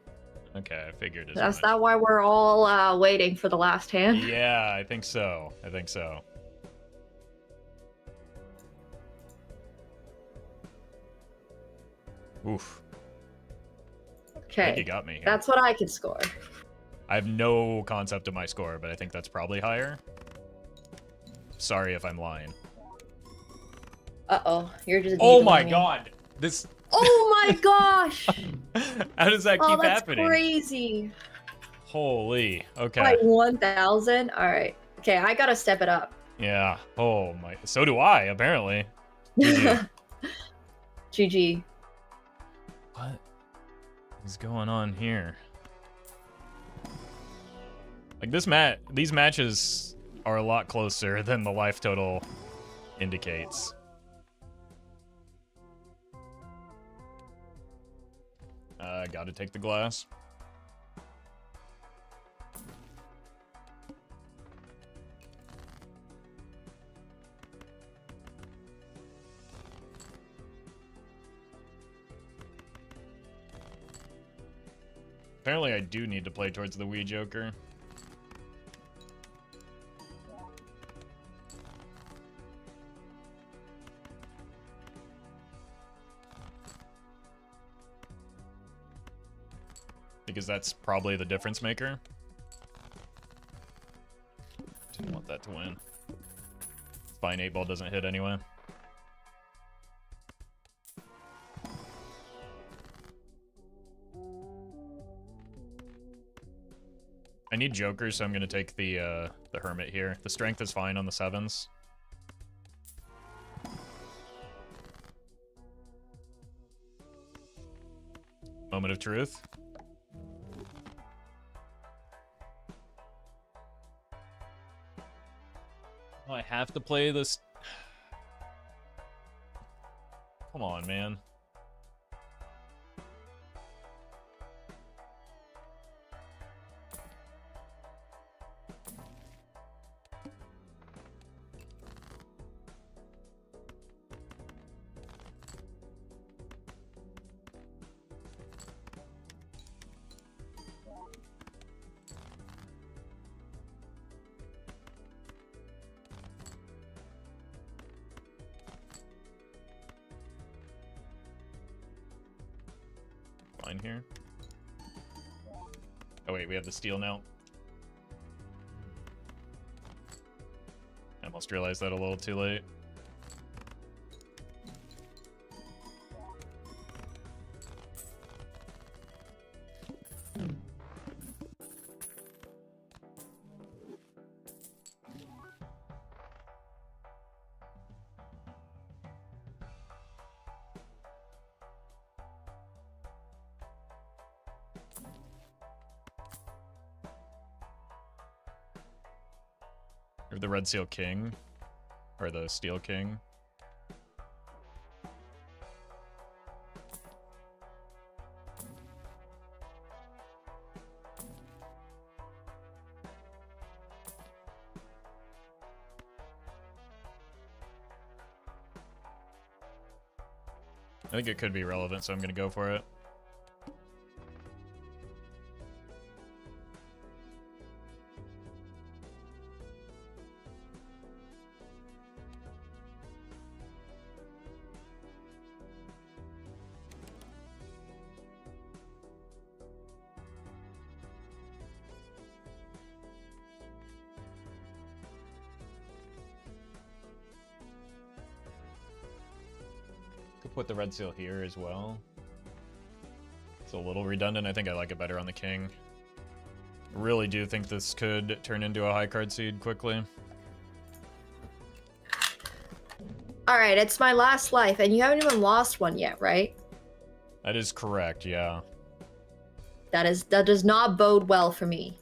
Okay, I figured as That's much. not why we're all waiting for the last hand. Yeah, I think so. I think so. Oof. I think Okay. you got me here. That's what I can score. I have no concept of my score, but I think that's probably higher. Sorry if I'm lying. Uh-oh. You're just Oh my beetling me. god! This... Oh my gosh! How does that Oh, keep that's happening? crazy. Holy. Okay. Like 1,000? Alright. Okay, I gotta step it up. Yeah. Oh my... So do I, apparently. GG. GG. What is going on here? Like, these matches are a lot closer than the life total indicates. Gotta take the glass. Apparently I do need to play towards the Wii Joker. Because that's probably the difference maker. Didn't want that to win. Fine, 8 ball doesn't hit anyway. I need jokers, so I'm gonna take the hermit here. The strength is fine on the 7s. Moment of truth. Oh, I have to play this. Come on, man. Fine here. Oh wait, we have the steel now. I'm Almost realized that a little too late. Or the Red Seal King. Or the Steel King. I think it could be relevant, so I'm going to go for it. Could put the Red Seal here as well. It's a little redundant. I think I like it better on the King. Really do think this could turn into a high card seed quickly. Alright, it's my last life, and you haven't even lost one yet, right? That is correct, yeah. That does not bode well for me.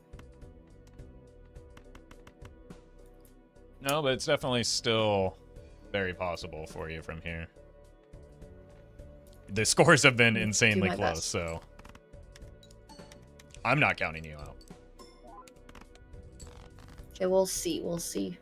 No, but it's definitely still very possible for you from here. The scores have been insanely close, so I'm not counting you out. Okay, we'll see. We'll see.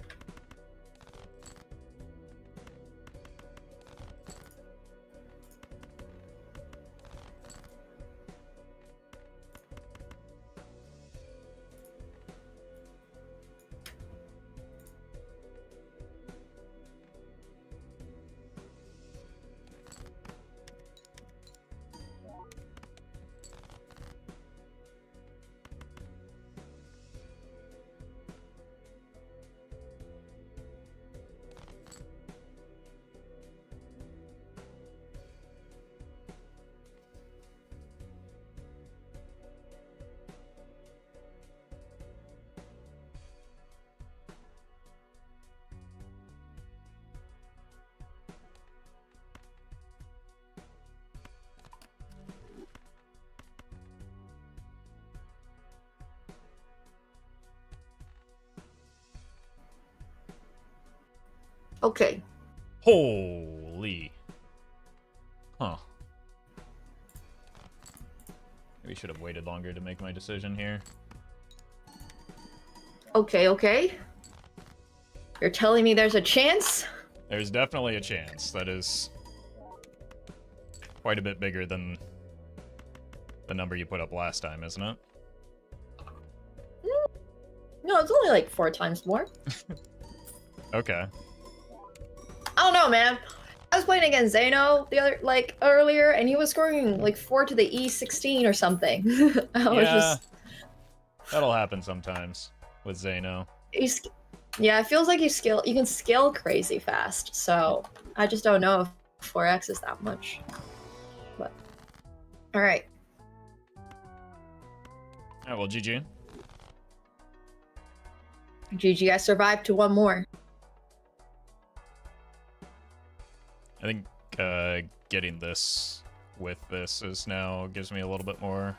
Okay. Holy. Huh. Maybe should have waited longer to make my decision here. Okay, okay. You're telling me there's a chance? There's definitely a chance. That is quite a bit bigger than the number you put up last time, isn't it? No, it's only like 4 times more. Okay. I don't know, man. I was playing against Zeno earlier, and he was scoring like 4 to the E16 or something. That'll happen sometimes with Zeno. Yeah, it feels like you can scale crazy fast. So I just don't know if 4x is that much. But all right. All right, well, GG. GG, I survived to one more. I think getting this with this is now gives me a little bit more.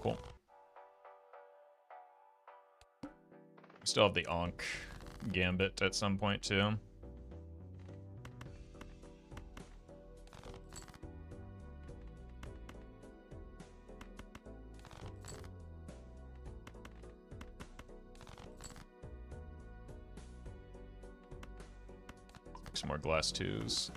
Cool. Still have the Ankh Gambit at some point too. Some more glass twos.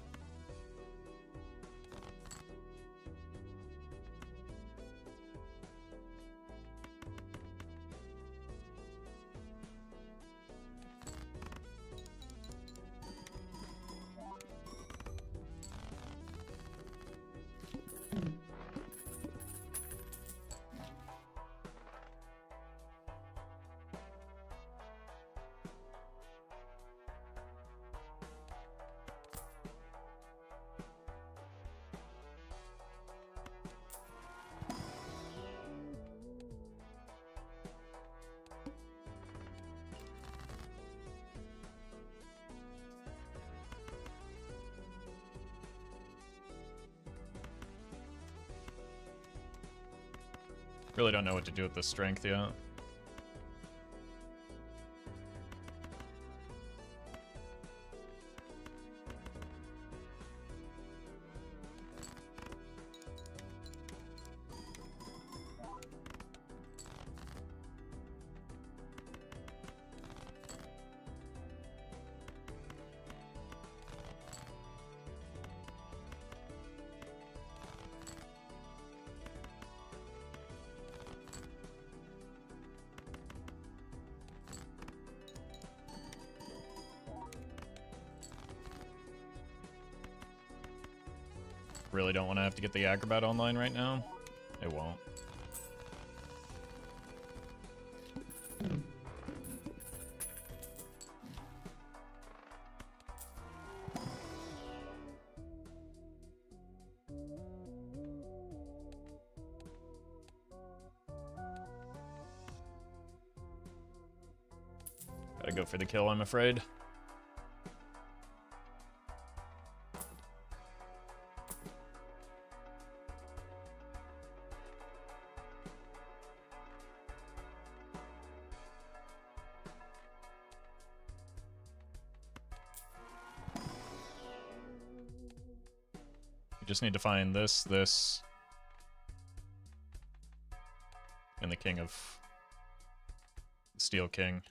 Really don't know what to do with this strength yet. Really don't want to have to get the Acrobat online right now. It won't. Gotta go for the kill, I'm afraid. We just need to find this, and the King of Steel King.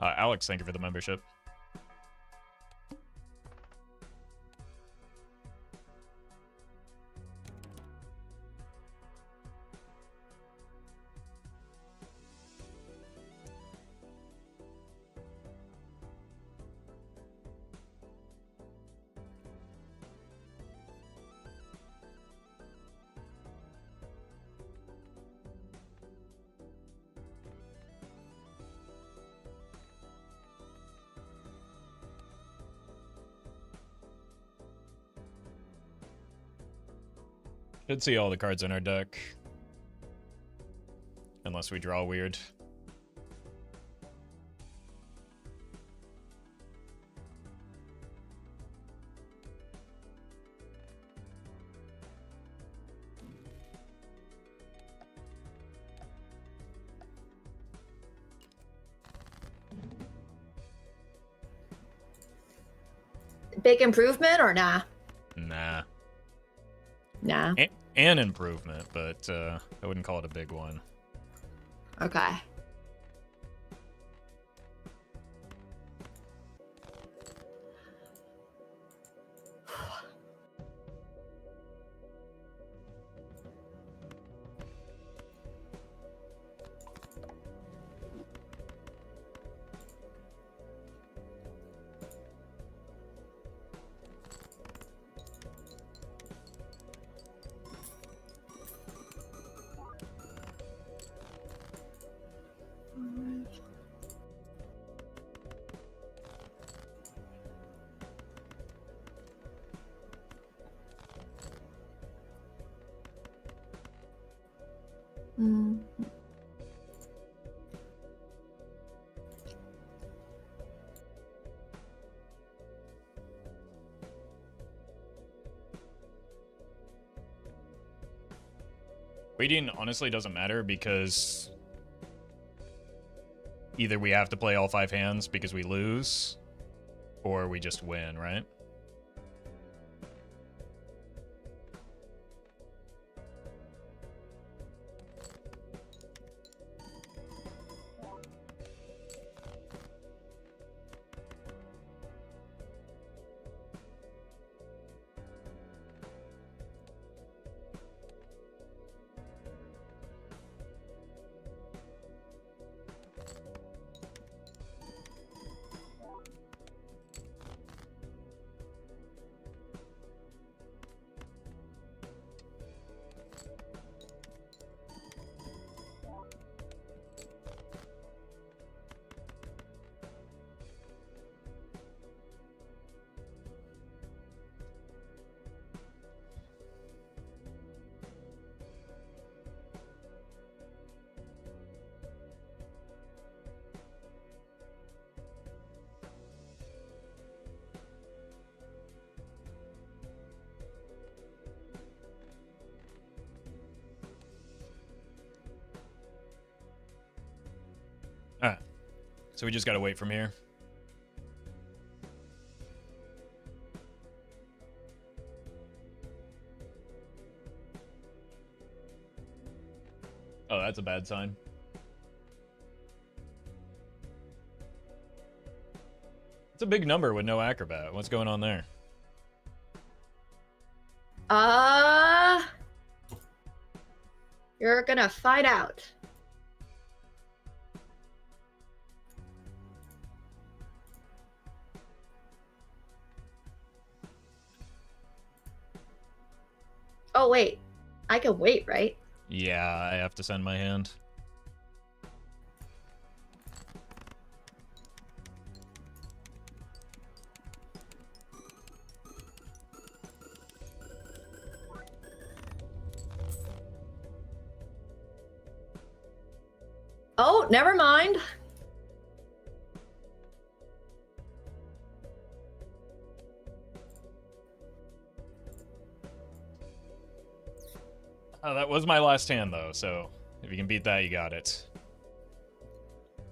Alex, thank you for the membership. Should see all the cards in our deck. Unless we draw weird. Big improvement or nah? Nah. Nah. An improvement, but I wouldn't call it a big one. Okay. Waiting honestly doesn't matter because either we have to play all 5 hands because we lose, or we just win, right? So we just gotta wait from here. Oh, that's a bad sign. It's a big number with no acrobat. What's going on there? You're gonna find out. Oh, wait. I can wait, right? Yeah, I have to send my hand. Oh, never mind. Oh, that was my last hand, though, so if you can beat that, you got it.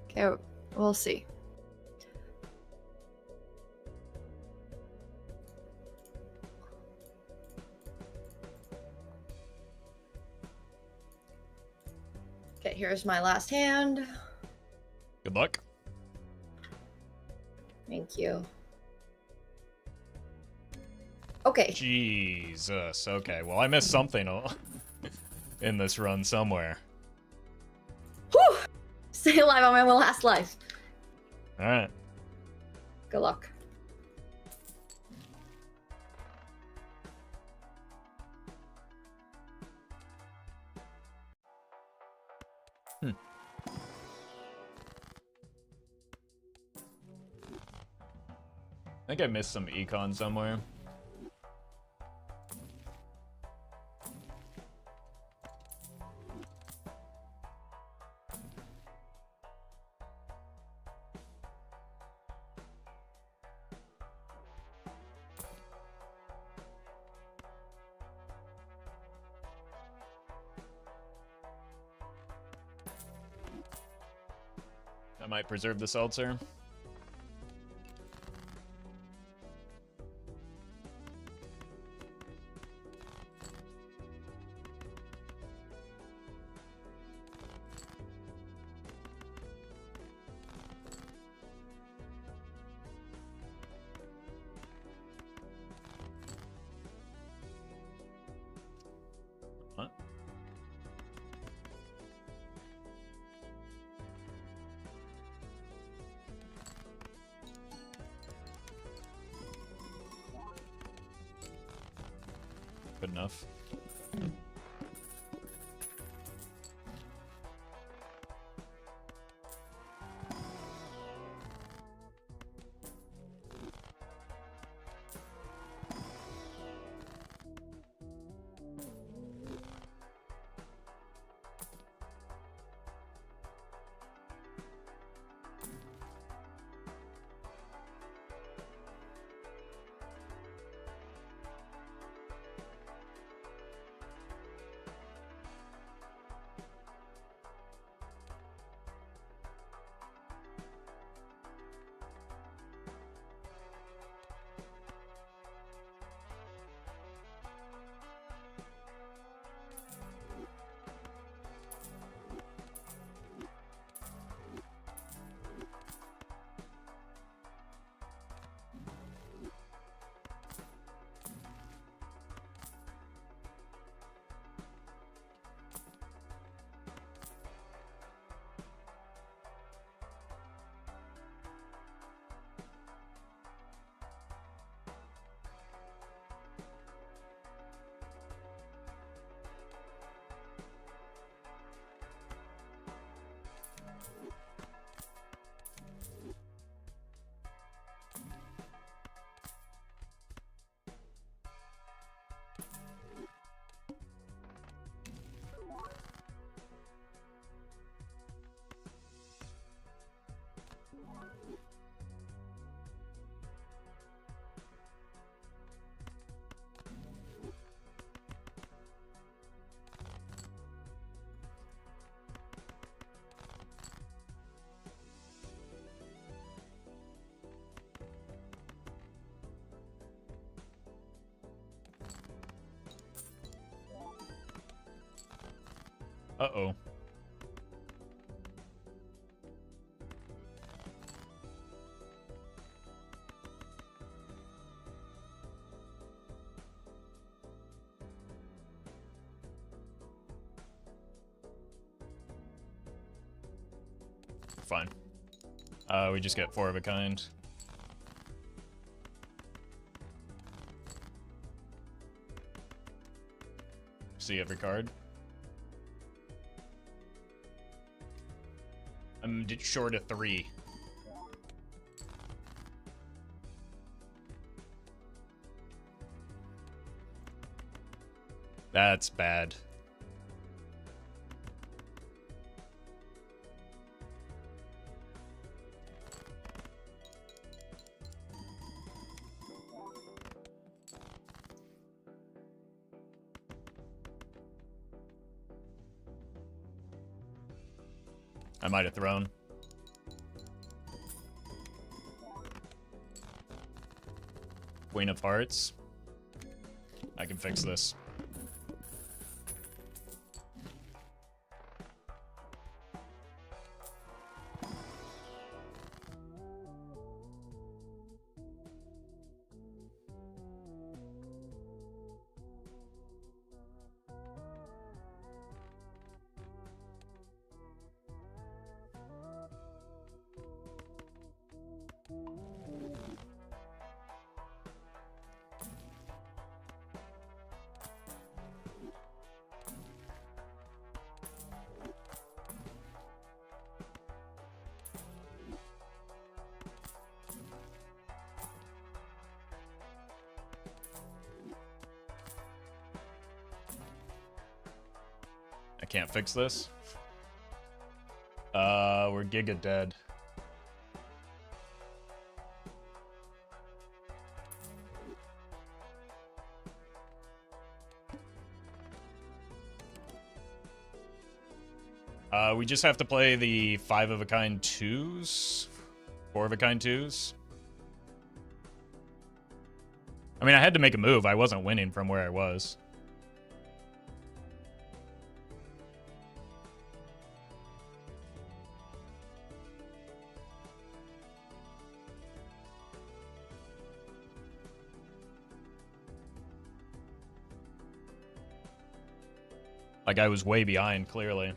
Okay, we'll see. Okay, here's my last hand. Good luck. Thank you. Okay. Jesus. Okay, well, I missed something in this run somewhere. Whew! Stay alive on my last life. All right. Good luck. I think I missed some econ somewhere. I might preserve the seltzer. What? Good enough. Uh-oh. Fine. We just get 4 of a kind. See every card. I'm short of 3. That's bad. I might have thrown. Queen of Hearts. I can fix this. I can't fix this. We're giga dead. We just have to play the 5 of a kind 2s, 4 of a kind 2s. I mean, I had to make a move. I wasn't winning from where I was. Like, I was way behind, clearly.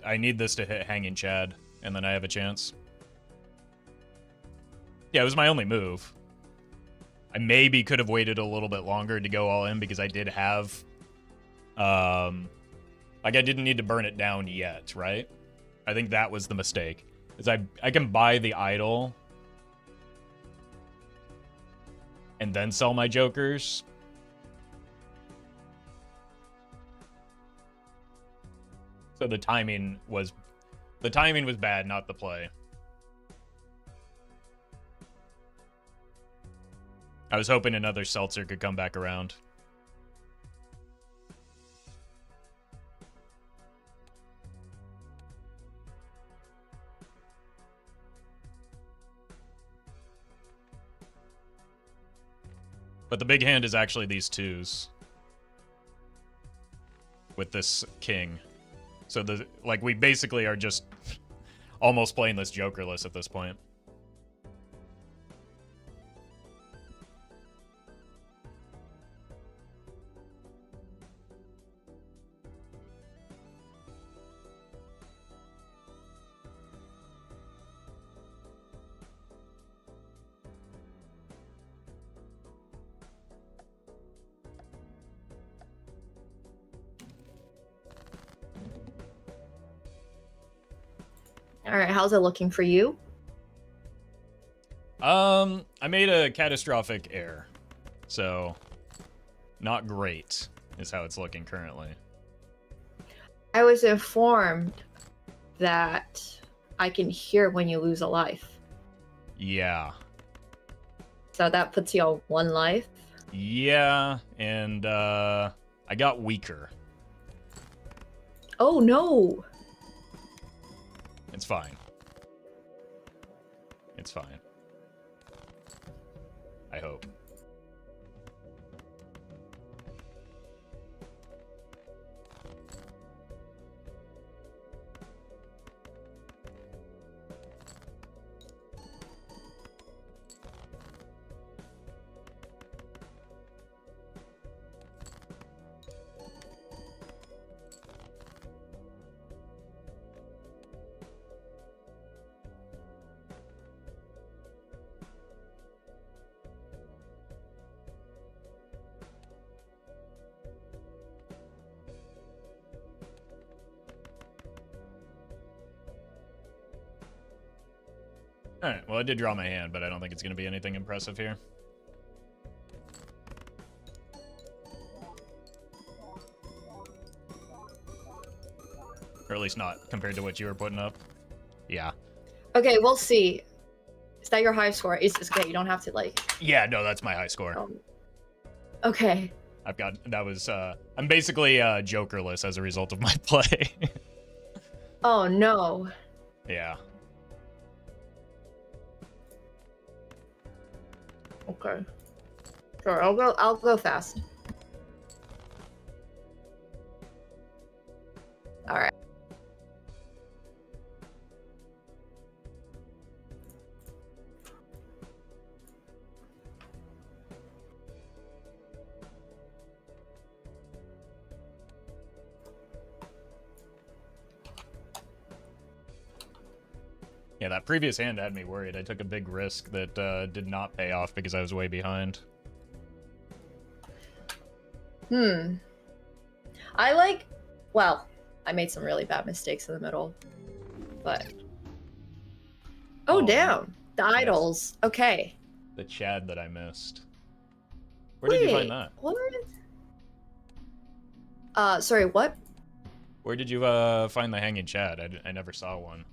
I need this to hit Hanging Chad, and then I have a chance. Yeah, it was my only move. I maybe could have waited a little bit longer to go all in, because I did have, like, I didn't need to burn it down yet, right? I think that was the mistake. Is I can buy the idol and then sell my jokers. So the timing was bad, not the play. I was hoping another seltzer could come back around. But the big hand is actually these 2s. With this king. So we basically are just almost playing this jokerless at this point. All right, how's it looking for you? I made a catastrophic error. So, not great is how it's looking currently. I was informed that I can hear when you lose a life. Yeah. So that puts you on 1 life? Yeah, and I got weaker. Oh no! fine. It's fine. I hope. Alright, well I did draw my hand, but I don't think it's going to be anything impressive here. Or at least not compared to what you were putting up. Yeah. Okay, we'll see. Is that your high score? Is this okay? You don't have to like. Yeah, no, that's my high score. Okay. I've got that was I'm basically jokerless as a result of my play. Oh no. Yeah. Okay. Sure, I'll go fast. All right. Yeah, that previous hand had me worried. I took a big risk that did not pay off because I was way behind. Well, I made some really bad mistakes in the middle, but... Oh, damn. The idols. Okay. The Chad that I missed. Where did you find that? What? Sorry, what? Where did you find the hanging Chad? I never saw one.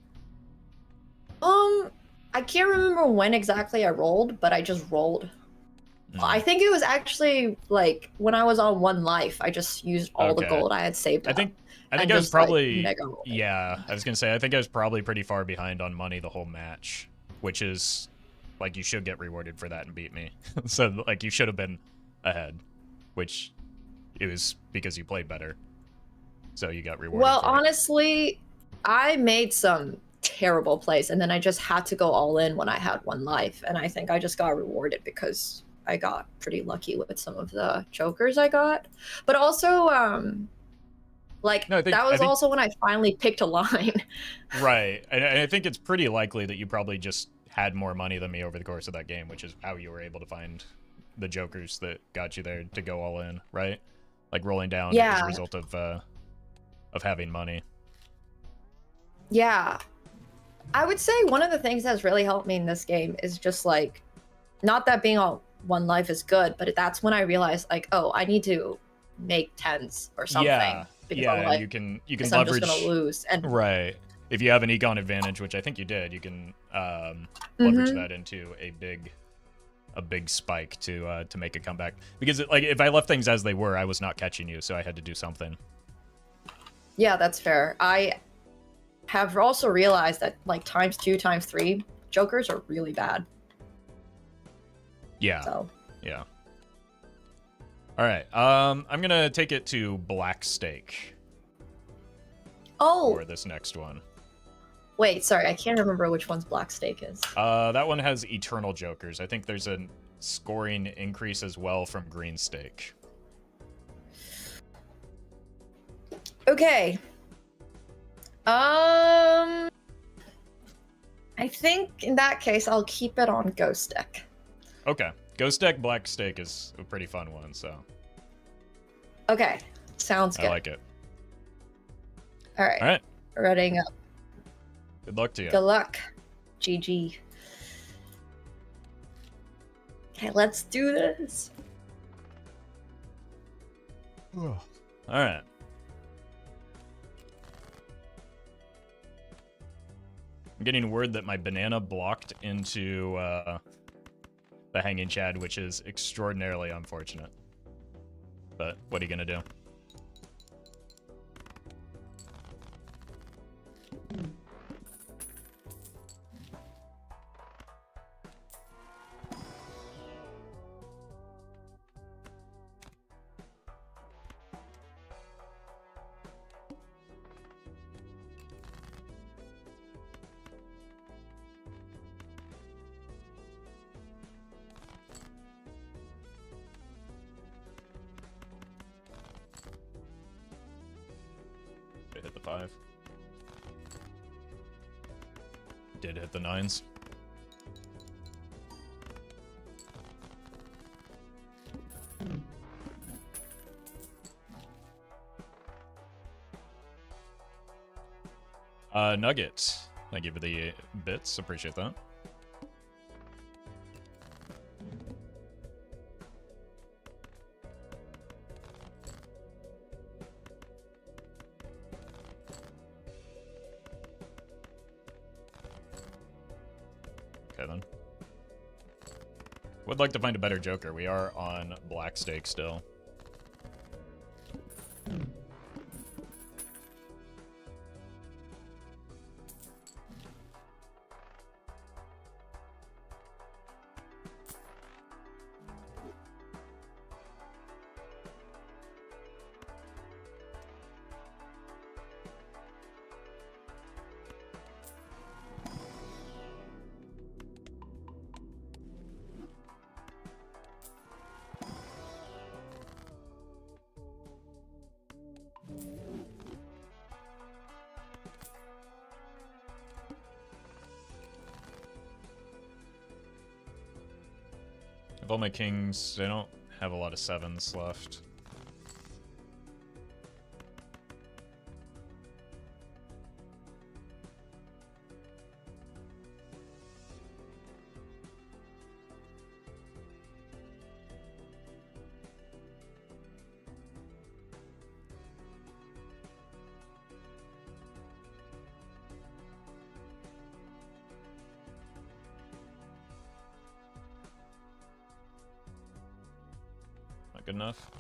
I can't remember when exactly I rolled, but I just rolled. I think it was actually like when I was on 1 life. I just used all the gold I had saved. I think I was probably yeah. I was gonna say I think I was probably pretty far behind on money the whole match, which is like you should get rewarded for that and beat me. So like you should have been ahead, which it was because you played better. So you got rewarded. Well, honestly, I made some terrible plays, and then I just had to go all in when I had 1 life, and I think I just got rewarded because I got pretty lucky with some of the jokers I got. But also, that was also when I finally picked a line. Right, and I think it's pretty likely that you probably just had more money than me over the course of that game, which is how you were able to find the jokers that got you there to go all in, right? Like rolling down as a result of having money. Yeah. I would say one of the things that's really helped me in this game is just like, not that being on 1 life is good, but that's when I realized like, oh, I need to make 10s or something. Yeah, like, you can leverage. I'm just gonna lose. And right, if you have an econ advantage, which I think you did, you can leverage that into a big spike to make a comeback. Because if I left things as they were, I was not catching you, so I had to do something. Yeah, that's fair. I have also realized that like ×2, ×3 jokers are really bad. Yeah. So. Yeah. All right. I'm gonna take it to black steak. Oh. For this next one. Wait, sorry, I can't remember which one's black steak is. That one has eternal jokers. I think there's a scoring increase as well from green steak. Okay. I think in that case I'll keep it on ghost deck. Okay. Ghost deck black steak is a pretty fun one, so. Okay. Sounds good. I like it. All right. All right. Readying up. Good luck to you. Good luck. GG. Okay, let's do this. All right. I'm getting word that my banana blocked into the hanging Chad, which is extraordinarily unfortunate. But what are you gonna do? It hit the 5. Did hit the 9s. Nugget. Thank you for the bits. Appreciate that. Okay, then. Would like to find a better Joker. We are on black stake still. Of all my kings, I don't have a lot of 7s left. Not good enough.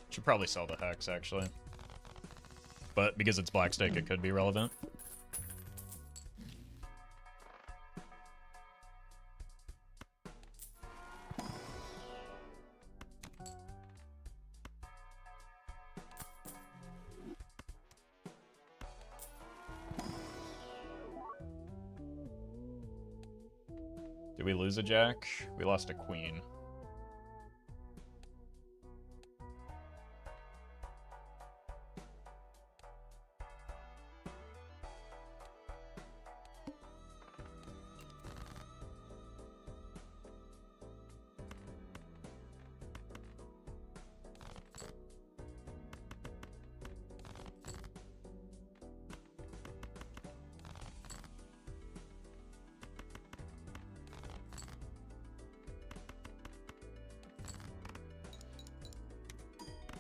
Should probably sell the hex, actually. But because it's black stake, it could be relevant. Did we lose a jack? We lost a queen.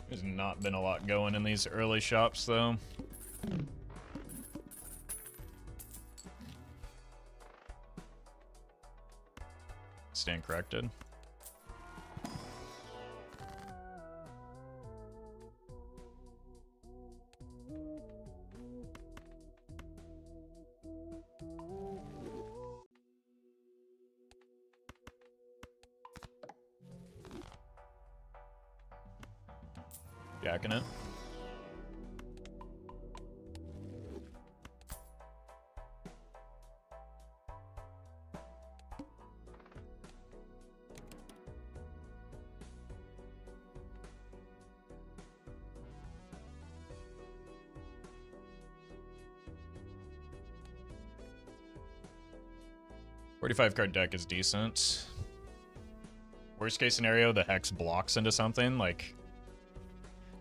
There's not been a lot going in these early shops, though. Stand corrected. Jacking it. $45 deck is decent. Worst case scenario, the hex blocks into something, like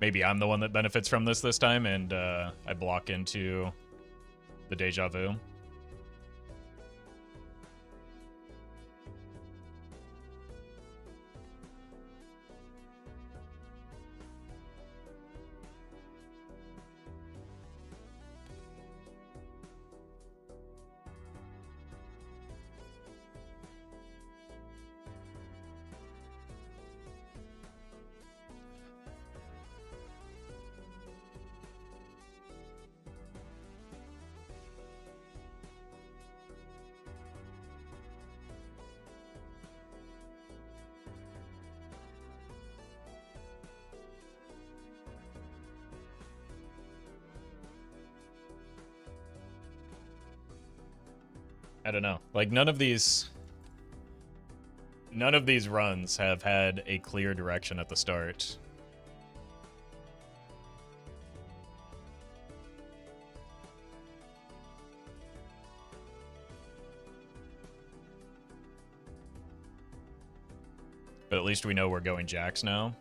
maybe I'm the one that benefits from this time, and I block into the deja vu. I don't know. Like, none of these none of these runs have had a clear direction at the start. But at least we know we're going jacks now.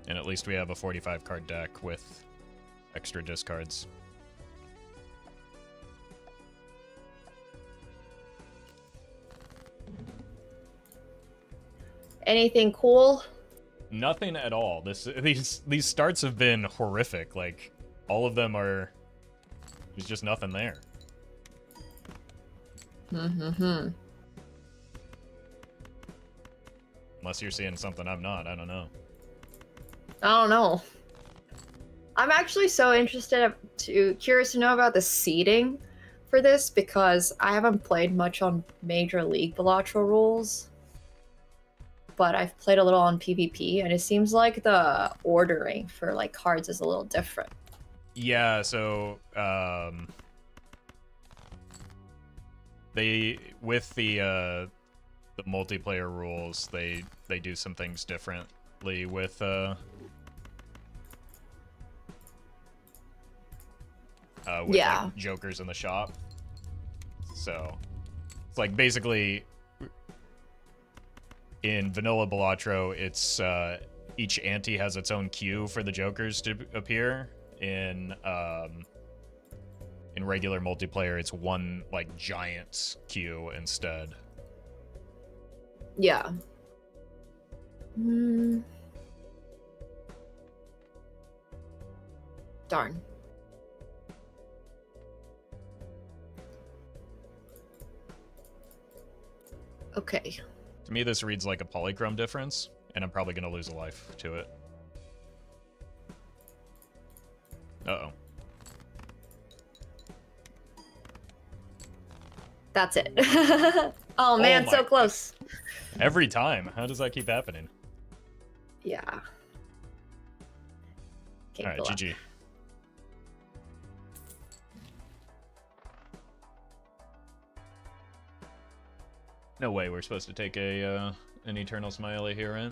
And at least we have a 45 card deck with extra discards. Anything cool? Nothing at all. These starts have been horrific. Like, all of them are... There's just nothing there. Mm-hmm. Unless you're seeing something I'm not. I don't know. I don't know. I'm actually so curious to know about the seeding for this because I haven't played much on Major League Balatro rules. But I've played a little on PvP, and it seems like the ordering for like cards is a little different. Yeah, so they with the multiplayer rules, they do some things differently with yeah. like, jokers in the shop. So it's like basically in vanilla Balatro, it's each ante has its own queue for the jokers to appear. In regular multiplayer, it's one like giant queue instead. Yeah. Darn. Okay. To me, this reads like a polychrome difference, and I'm probably going to lose a life to it. Uh-oh. That's it. Oh man, so close. Every time. How does that keep happening? Yeah. All right, GG. No way we're supposed to take an Eternal Smiley here, right?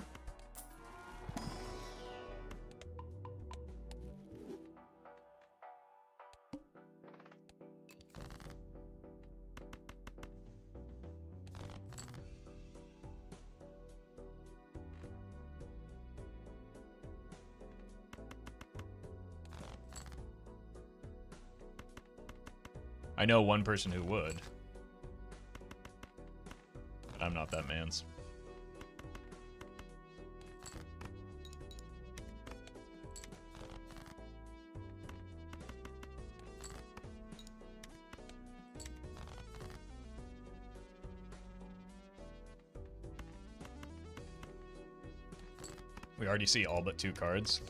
I know one person who would. But I'm not that man's. We already see all but 2 cards.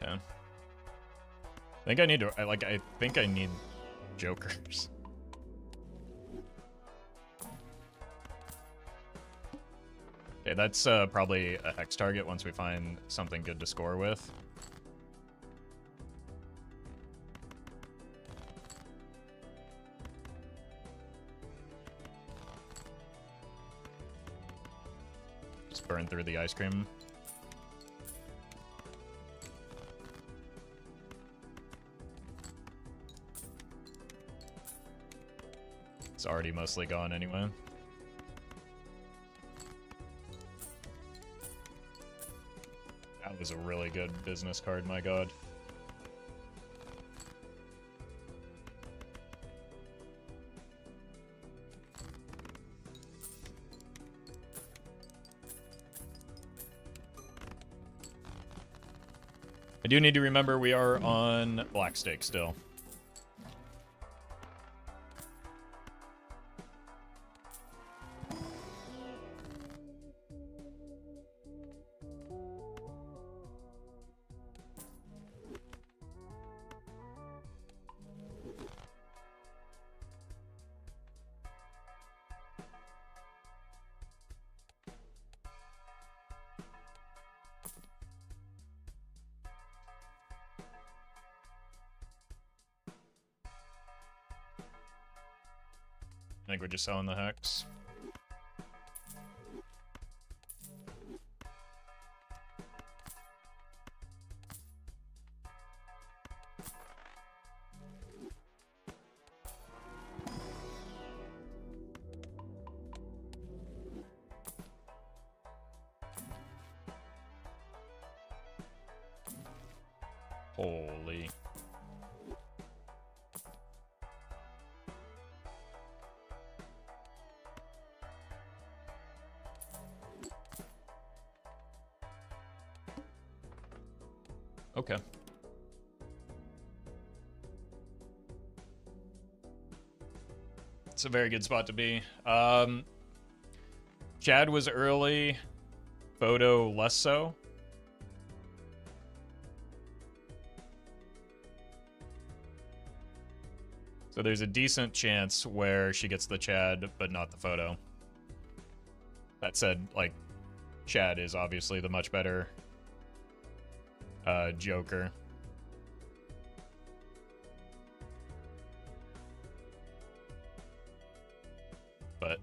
Okay. I think I need to, I think I need jokers. Okay, that's probably a hex target once we find something good to score with. Just burn through the ice cream. It's already mostly gone anyway. That was a really good business card, my god. I do need to remember we are on black stake still. think we're just selling the hex. Holy. Okay. It's a very good spot to be. Chad was early, Photo less so. So there's a decent chance where she gets the Chad, but not the Photo. That said, like, Chad is obviously the much better Joker. But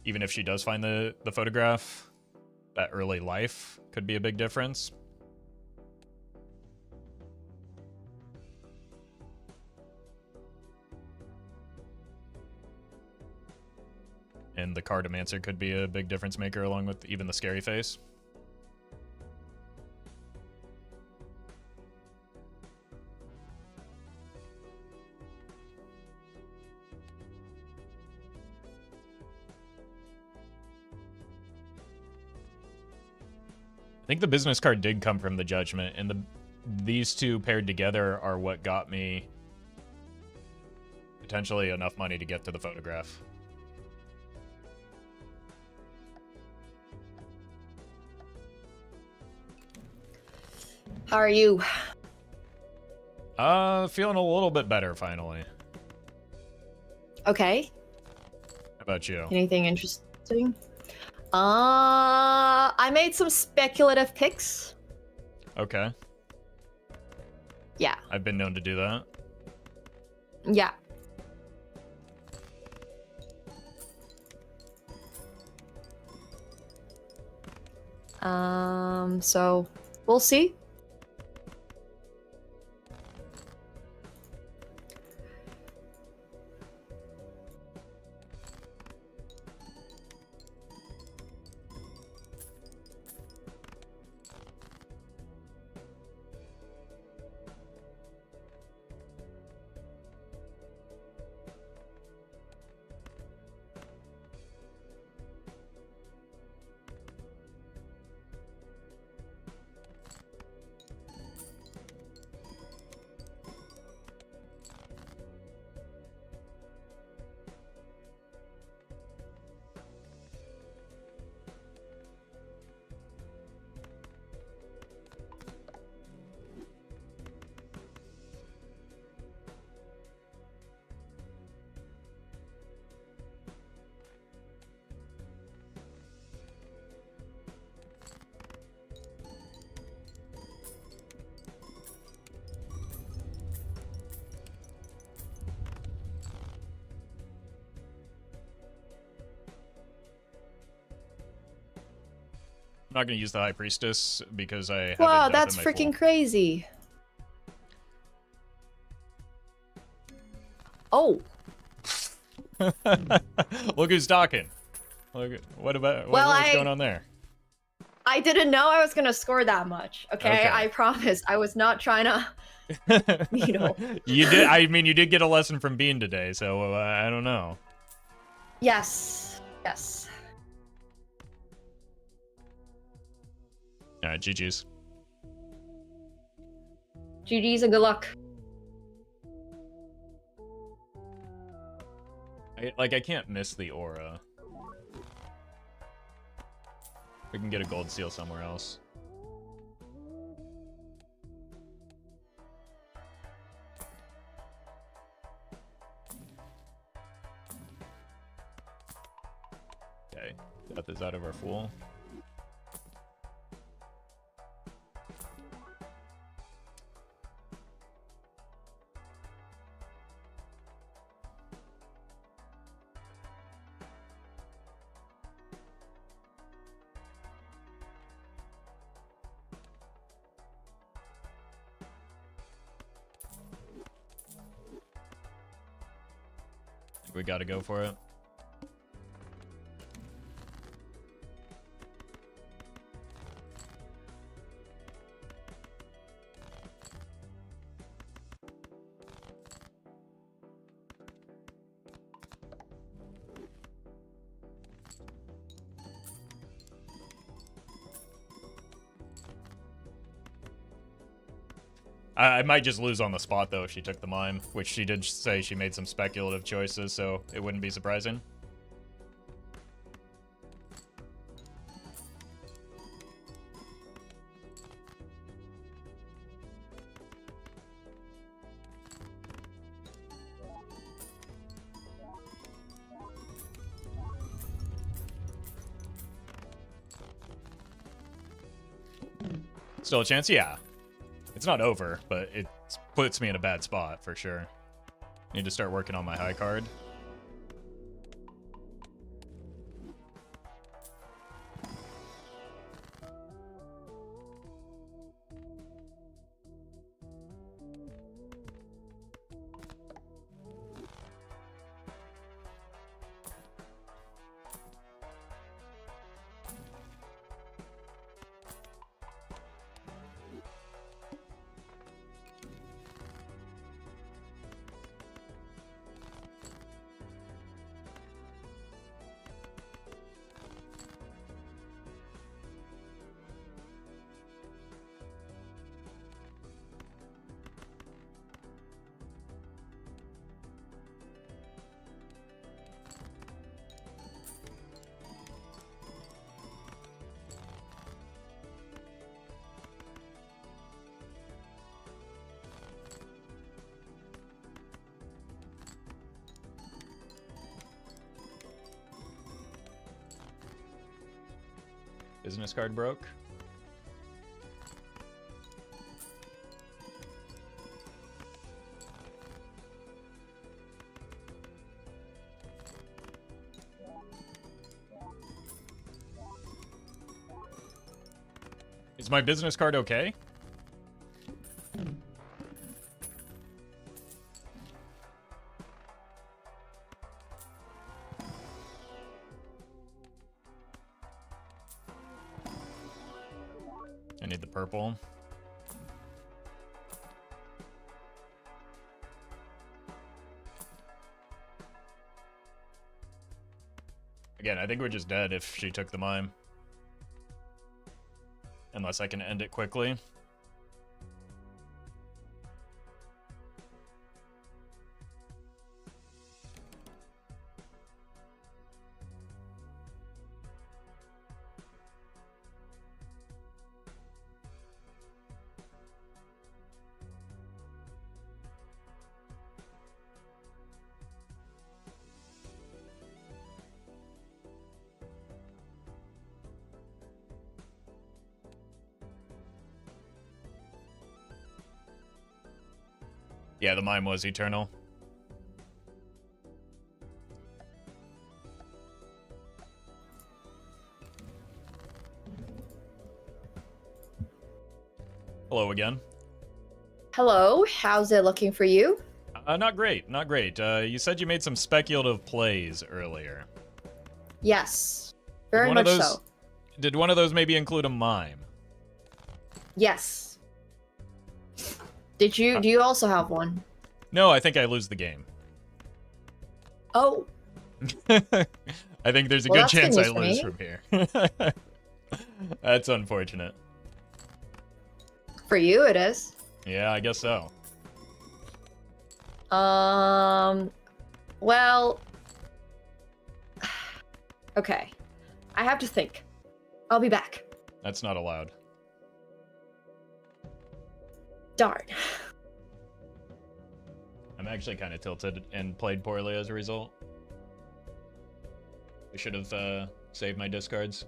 even if she does find the photograph, that early life could be a big difference. And the Cartomancer could be a big difference maker along with even the Scary Face. I think the business card did come from the Judgment, and these two paired together are what got me potentially enough money to get to the photograph. How are you? Feeling a little bit better finally. Okay. How about you? Anything interesting? I made some speculative picks. Okay. Yeah. I've been known to do that. Yeah. So we'll see. I'm not going to use the High Priestess because I have Wow, a death that's in my freaking pool. crazy. Oh. Look who's talking. Look, what's going on there? I didn't know I was gonna score that much. Okay, I promise. I was not trying to. You know. You did. I mean, you did get a lesson from Bean today, so I don't know. Yes. Yes. All right, GG's. GG's and good luck. I can't miss the aura. We can get a gold seal somewhere else. Okay, death is out of our pool. we gotta go for it. I might just lose on the spot, though, if she took the mime, which she did say she made some speculative choices, so it wouldn't be surprising. Still a chance? Yeah. It's not over, but it puts me in a bad spot for sure. Need to start working on my high card. Business card broke. Is my business card okay? I need the purple. Again, I think we're just dead if she took the mime. Unless I can end it quickly. Yeah, the mime was eternal. Hello again. Hello, how's it looking for you? Not great, not great. You said you made some speculative plays earlier. Yes, very much so. Did one of those maybe include a mime? Yes. Do you also have one? No, I think I lose the game. Oh. I think there's a good chance I lose from here. That's unfortunate. For you, it is. Yeah, I guess so. Well... Okay. I have to think. I'll be back. That's not allowed. Darn. I'm actually kind of tilted and played poorly as a result. I should have saved my discards.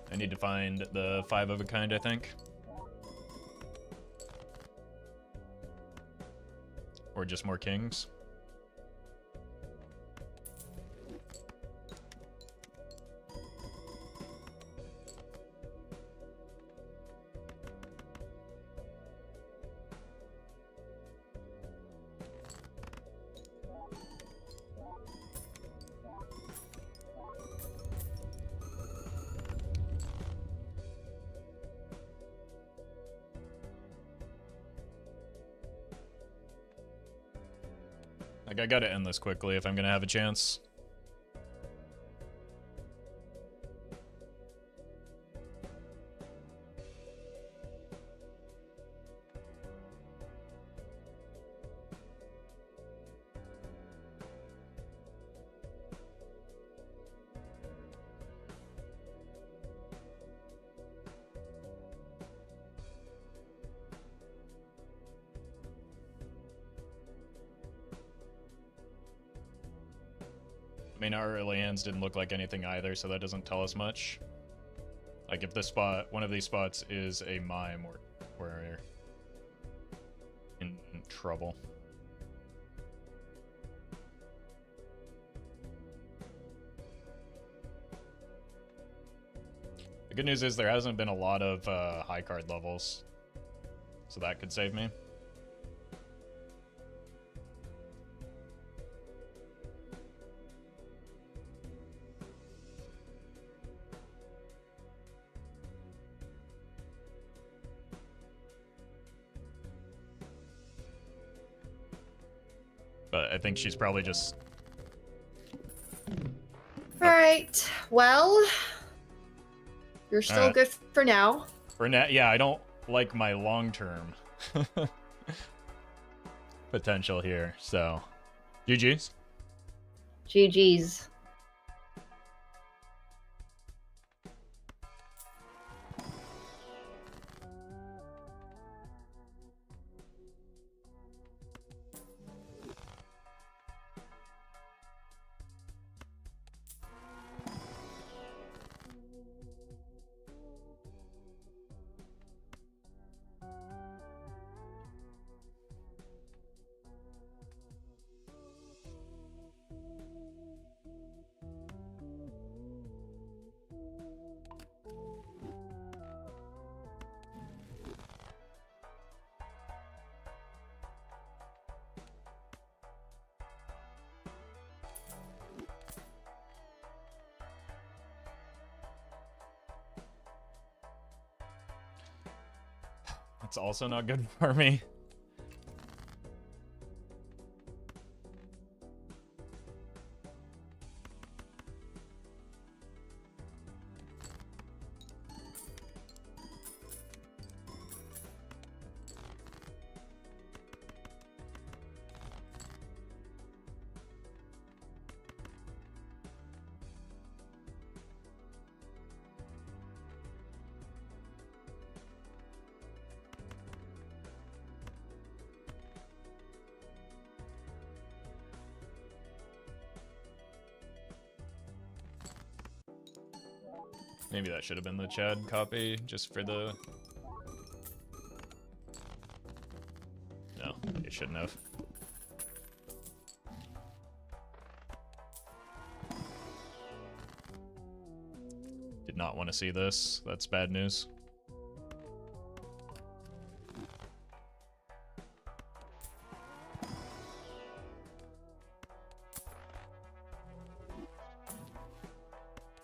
I need to find the 5 of a kind, I think. Or just more kings. Like, I gotta end this quickly if I'm gonna have a chance. I mean, our early hands didn't look like anything either, so that doesn't tell us much. Like, if this spot, one of these spots is a mime, we're in trouble. The good news is there hasn't been a lot of high card levels, so that could save me. But I think she's probably just... Alright, well... You're still good for now. For now, yeah, I don't like my long-term potential here, so... GG's. GG's. That's also not good for me. Maybe that should have been the Chad copy, just for the... No, it shouldn't have. Did not want to see this. That's bad news.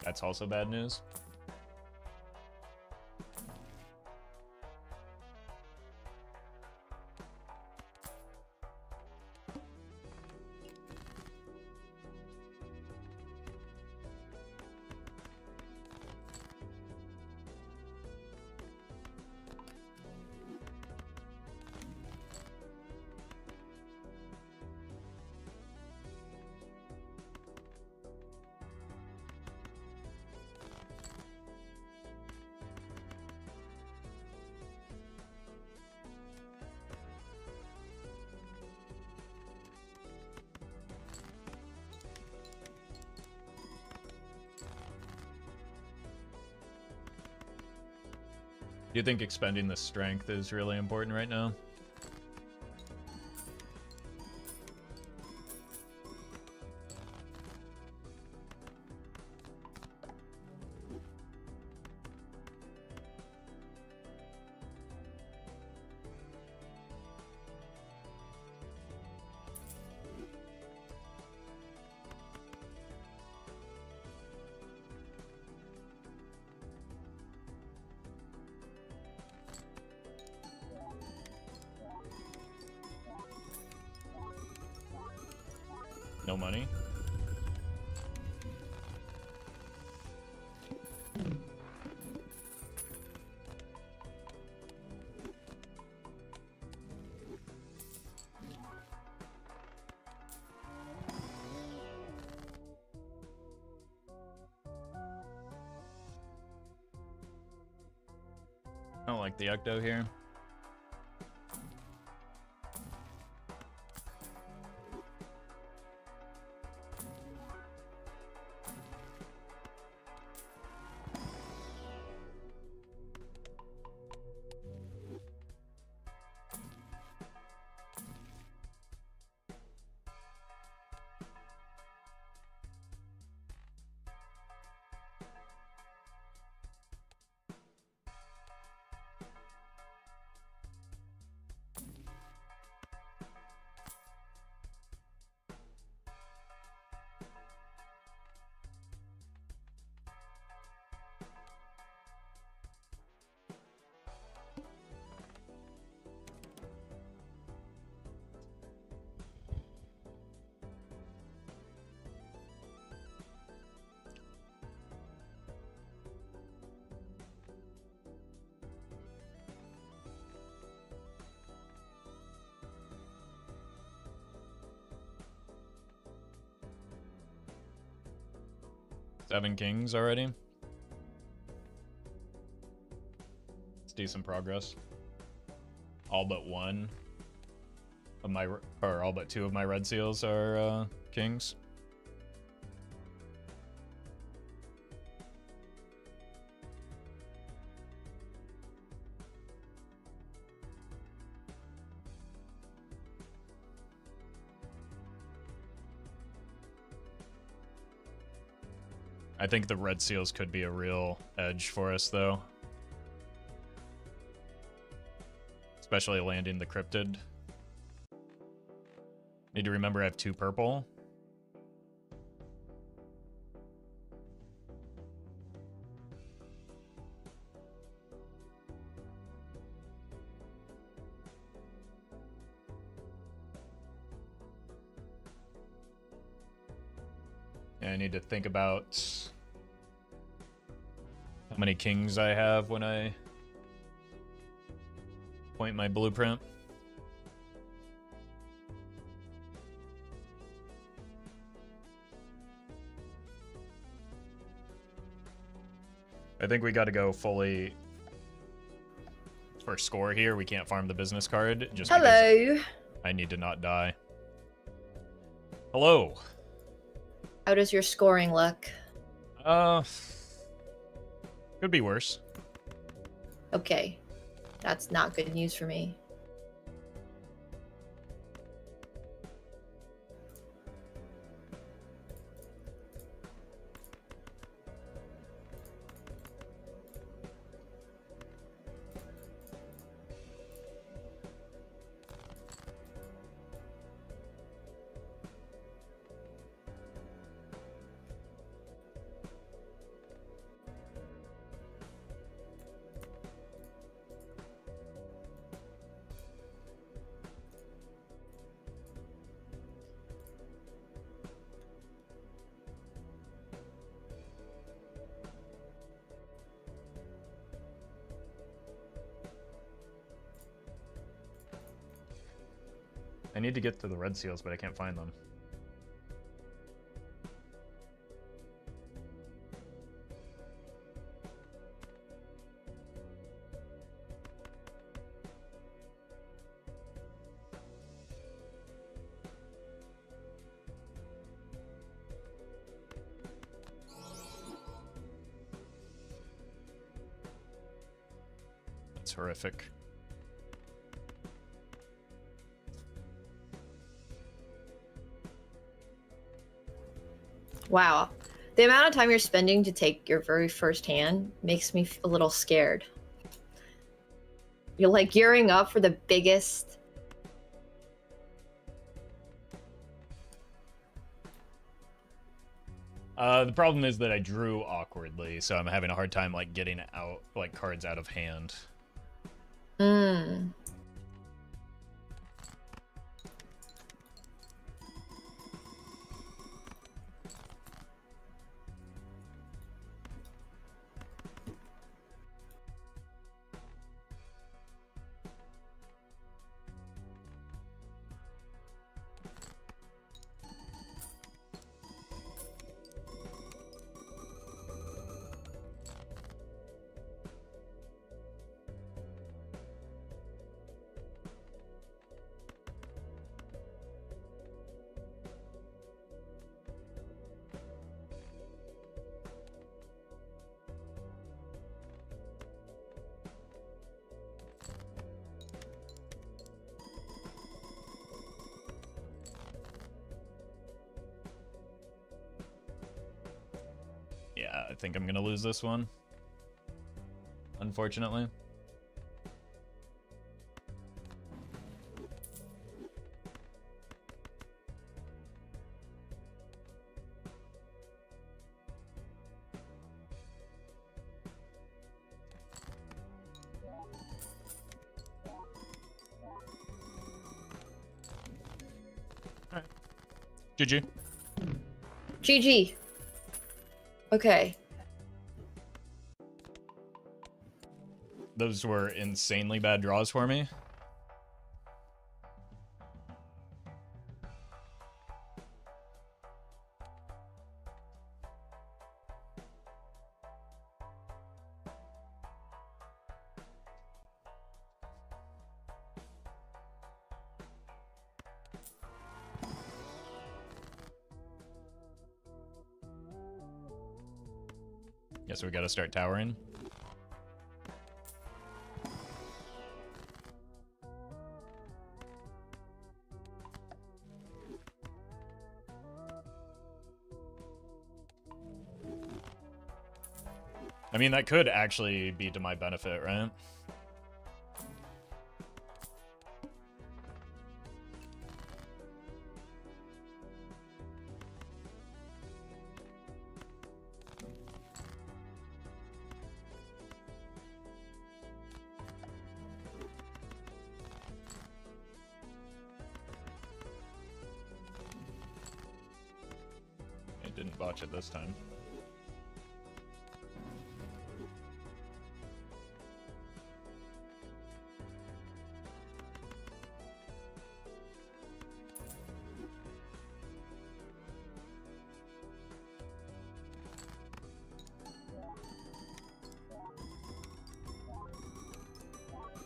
That's also bad news. Do you think expending the strength is really important right now? No money. I don't like the Ecto here. Seven kings already. It's decent progress. All but one of my, or all but two of my red seals are kings. I think the red seals could be a real edge for us, though. Especially landing the cryptid. Need to remember I have 2 purple. And I need to think about how many kings I have when I point my blueprint. I think we got to go fully for score here. We can't farm the business card just because I need to not die. Hello. How does your scoring look? Could be worse. Okay. That's not good news for me. I need to get to the red seals, but I can't find them. That's horrific. Wow. The amount of time you're spending to take your very first hand makes me a little scared. You're like gearing up for the biggest. The problem is that I drew awkwardly, so I'm having a hard time like getting out like cards out of hand. Hmm. I think I'm gonna lose this one, unfortunately. All right. GG. GG. Okay. Those were insanely bad draws for me. Guess we gotta start towering. I mean, that could actually be to my benefit, right? It didn't botch it this time.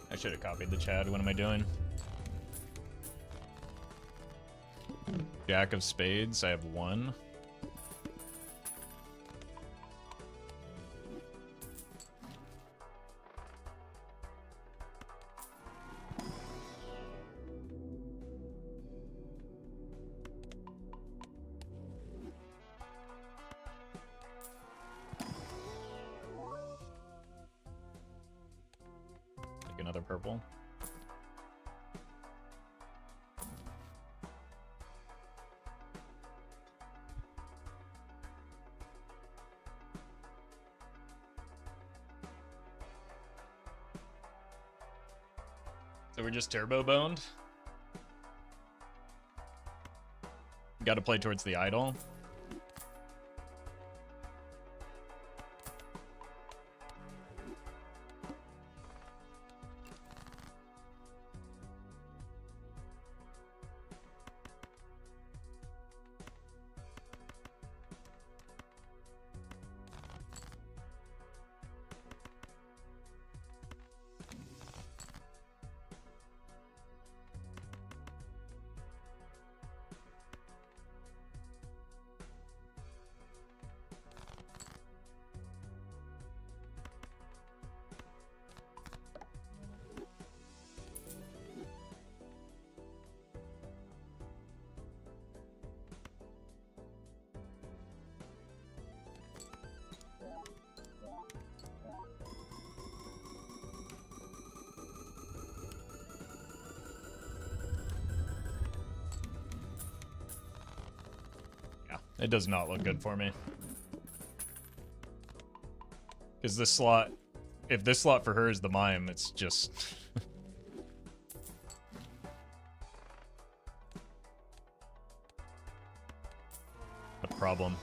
I should have copied the Chad. What am I doing? Jack of spades. I have one. Take another purple. So we're just turbo boned. Got to play towards the idol. It does not look good for me. Because this slot, if this slot for her is the mime, it's just... a problem.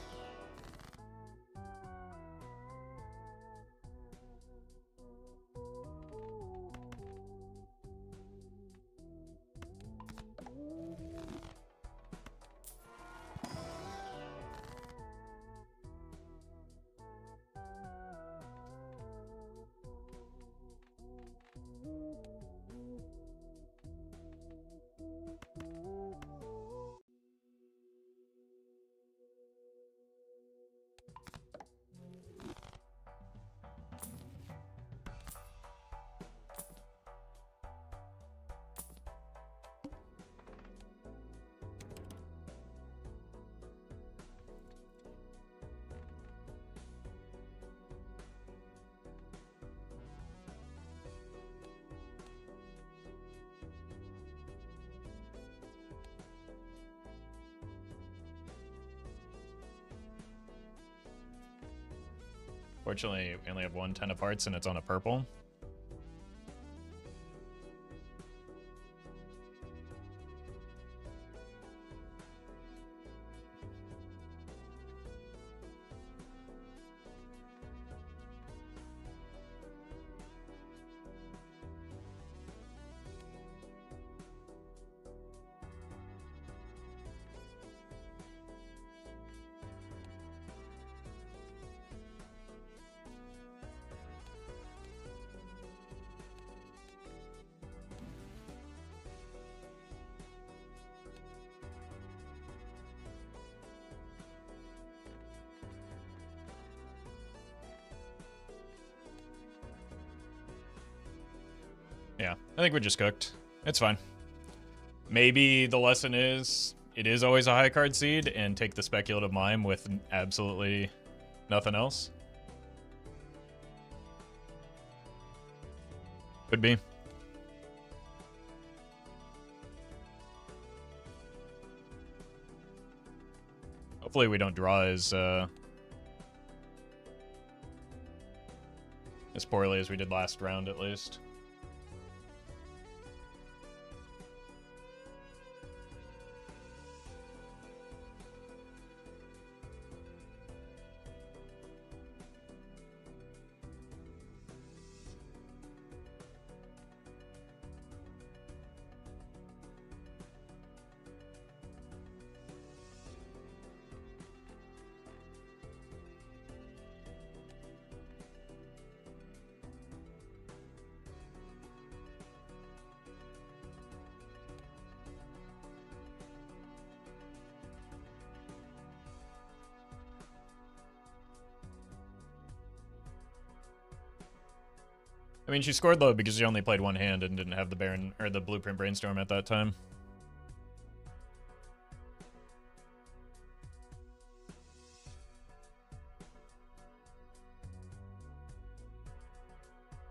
Fortunately, we only have 1 10 of hearts and it's on a purple. Yeah, I think we're just cooked. It's fine. Maybe the lesson is it is always a high card seed and take the speculative mime with absolutely nothing else. Could be. Hopefully we don't draw as poorly as we did last round, at least. I mean, she scored low because she only played 1 hand and didn't have the Baron or the Blueprint Brainstorm at that time.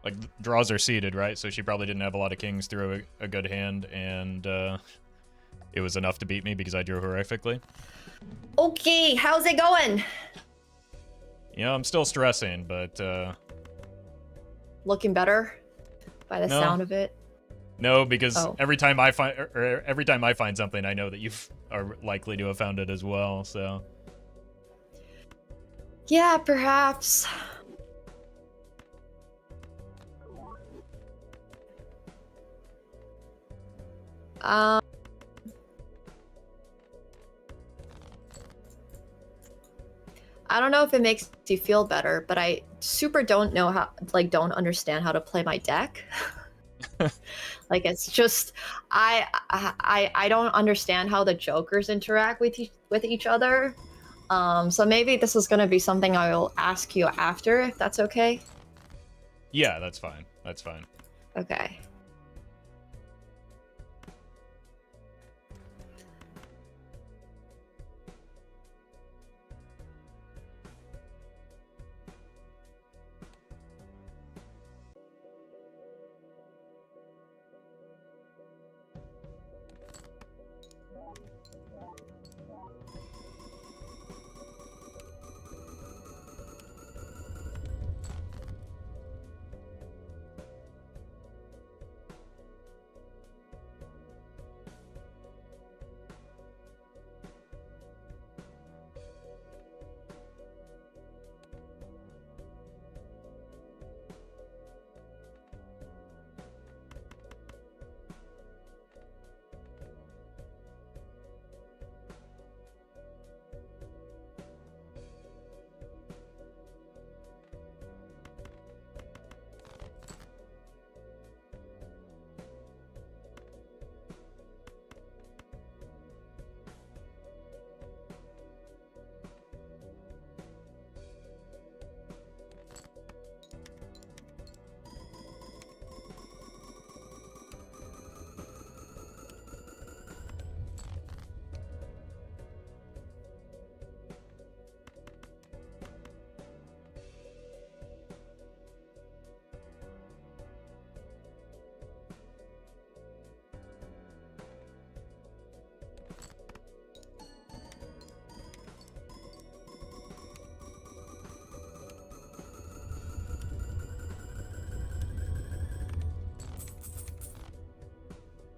Like, draws are seeded, right? So she probably didn't have a lot of kings through a good hand, and it was enough to beat me because I drew horrifically. Okay, how's it going? You know, I'm still stressing, but Looking better by the sound of it. No, because every time I find something, I know that you are likely to have found it as well. So yeah, perhaps. I don't know if it makes you feel better, but I super don't know how, like, don't understand how to play my deck. Like, it's just, I don't understand how the jokers interact with each other. So maybe this is gonna be something I will ask you after, if that's okay. yeah, that's fine. That's fine. Okay.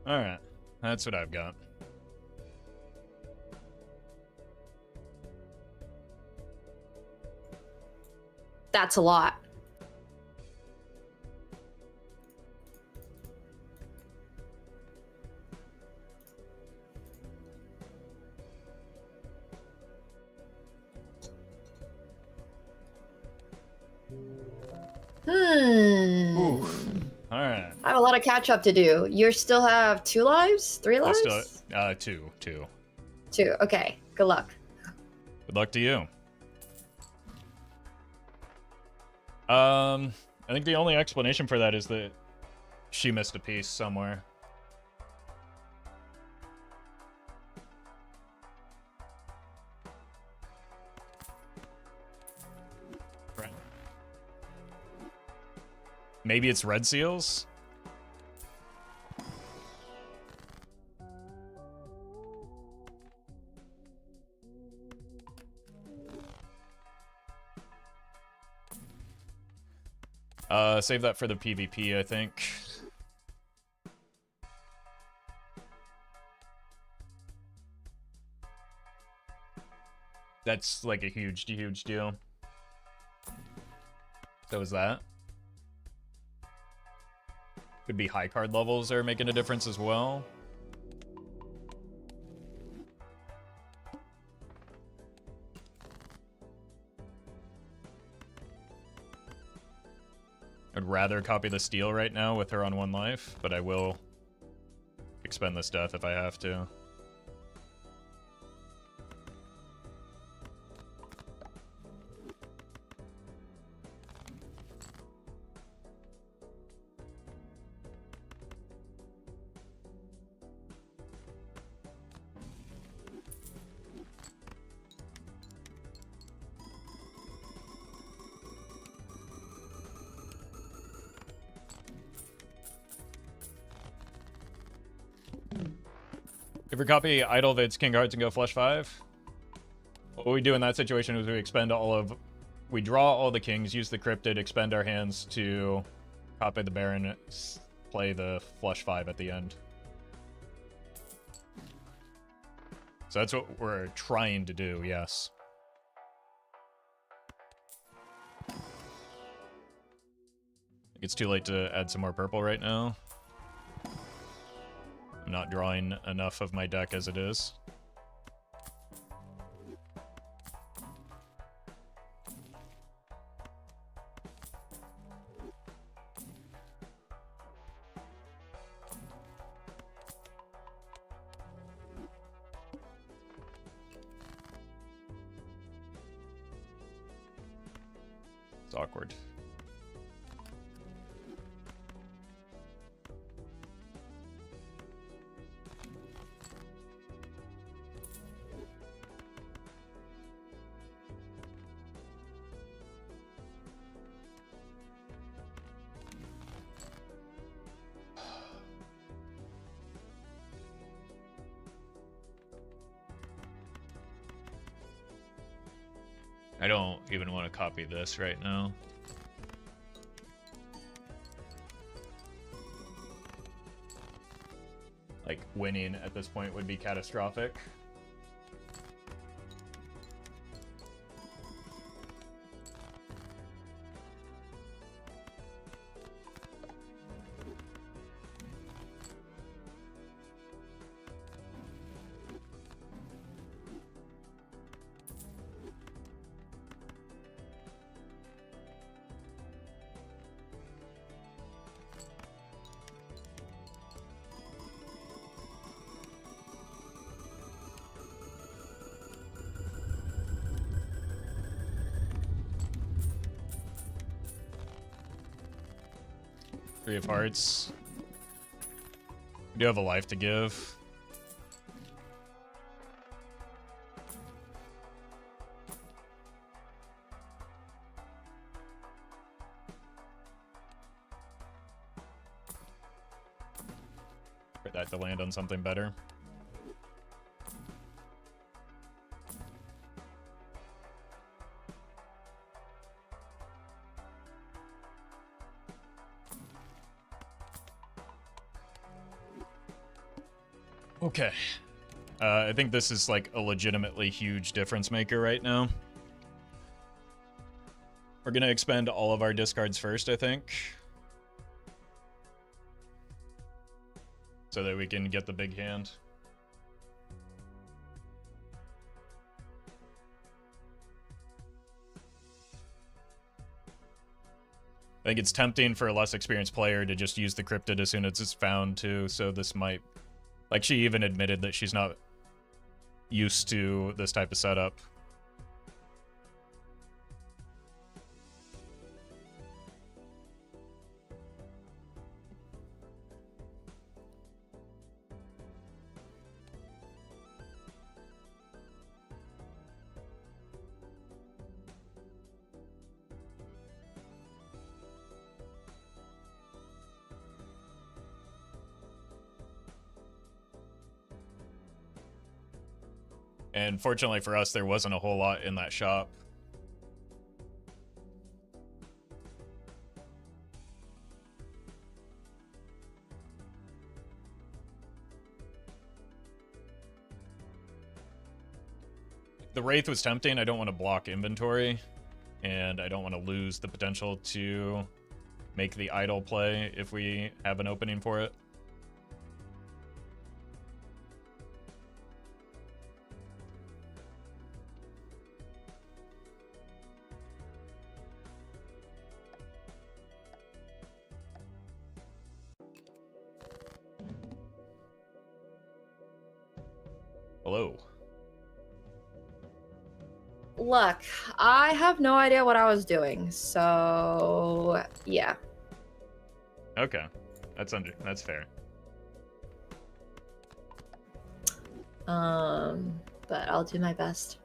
Alright. That's what I've got. That's a lot. Alright. I have a lot of catch up to do. You still have 2 lives? 3 lives? Two. Two. Okay. Good luck. Good luck to you. I think the only explanation for that is that she missed a piece somewhere. Right. Maybe it's red seals? Save that for the PvP, I think. That's like a huge deal. So is that? Could be high card levels are making a difference as well. I'd rather copy the steal right now with her on 1 life, but I will expend this death if I have to. If we copy Idle Vid's King Hearts and go flush 5, what we do in that situation is we expend we draw all the kings, use the cryptid, expend our hands to copy the Baron, play the flush 5 at the end. So that's what we're trying to do, yes. I think it's too late to add some more purple right now. I'm not drawing enough of my deck as it is. It's awkward. I don't even want to copy this right now. Like, winning at this point would be catastrophic. Three of Hearts. We do have a life to give. For that to land on something better. Okay. I think this is like a legitimately huge difference maker right now. We're gonna expend all of our discards first, I think. So that we can get the big hand. I think it's tempting for a less experienced player to just use the cryptid as soon as it's found too, so this might... Like, she even admitted that she's not used to this type of setup. And fortunately for us, there wasn't a whole lot in that shop. The Wraith was tempting. I don't want to block inventory, and I don't want to lose the potential to make the idle play if we have an opening for it. Hello. Look, I have no idea what I was doing, so yeah. Okay, that's fair. But I'll do my best.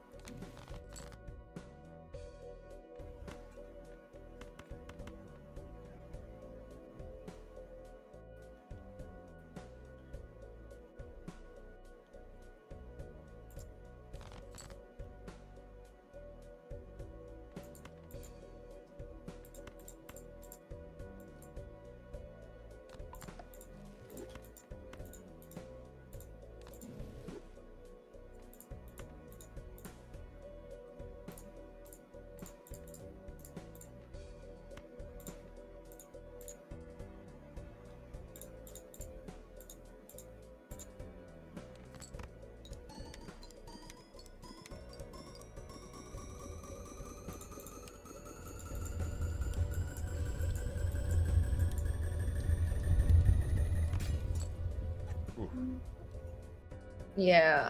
Yeah.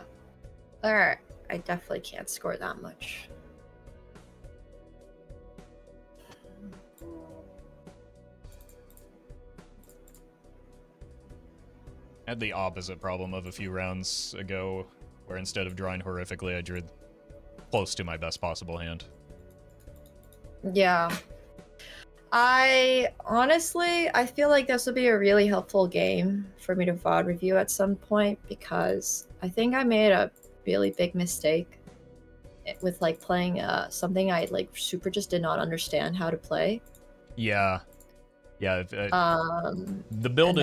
Alright. I definitely can't score that much. I had the opposite problem of a few rounds ago, where instead of drawing horrifically, I drew close to my best possible hand. Yeah. I feel like this would be a really helpful game for me to VOD review at some point, because I think I made a really big mistake with like playing something I like super just did not understand how to play. Yeah. Yeah. The build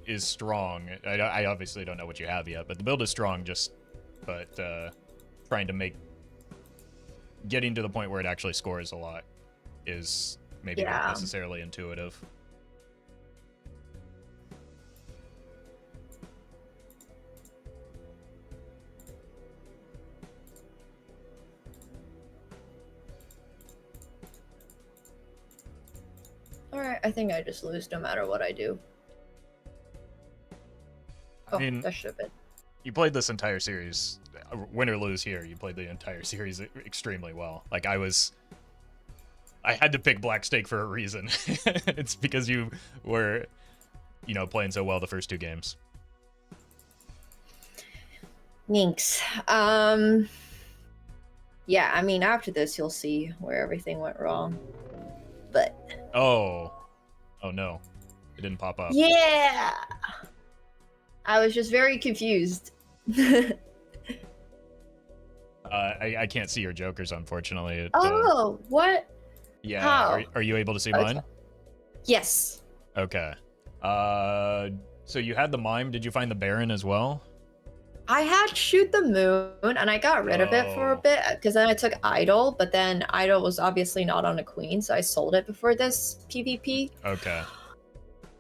is strong. I obviously don't know what you have yet, but the build is strong, but trying to getting to the point where it actually scores a lot is maybe not necessarily intuitive. Alright, I think I just lose no matter what I do. I mean, that should have been. You played this entire series, win or lose here, you played the entire series extremely well. Like, I had to pick Black Stake for a reason. It's because you were, playing so well the first two games. Thanks. Yeah, I mean, after this, you'll see where everything went wrong. But... Oh no. It didn't pop up. Yeah! I was just very confused. I can't see your jokers, unfortunately. What? Yeah. How? Are you able to see mine? Yes. Okay. So you had the Mime. Did you find the Baron as well? I had Shoot the Moon, and I got rid of it for a Oh. bit because then I took Idol, but then Idol was obviously not on a queen, so I sold it before this PvP. Okay.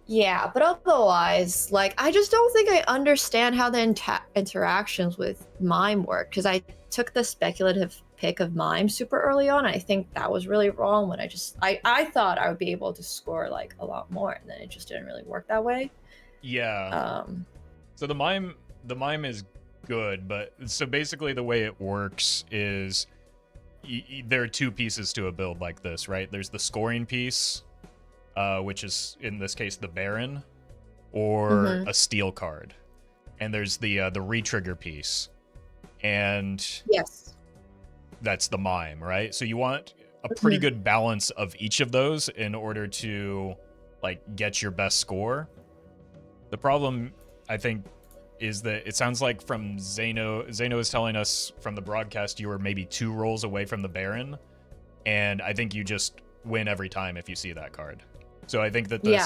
Yeah, but otherwise, like, I just don't think I understand how the interactions with Mime work because I took the speculative pick of Mime super early on. And I think that was really wrong when I thought I would be able to score like a lot more, and then it just didn't really work that way. Yeah. So the mime is good, but so basically the way it works is there are two pieces to a build like this, right? There's the scoring piece, which is in this case the Baron, or a steel card, and there's the retrigger piece, and Yes. that's the mime, right? So you want a pretty good balance of each of those in order to like get your best score. The problem, I think, is that it sounds like from Zeno is telling us from the broadcast you were maybe 2 rolls away from the Baron, and I think you just win every time if you see that card. So I think that the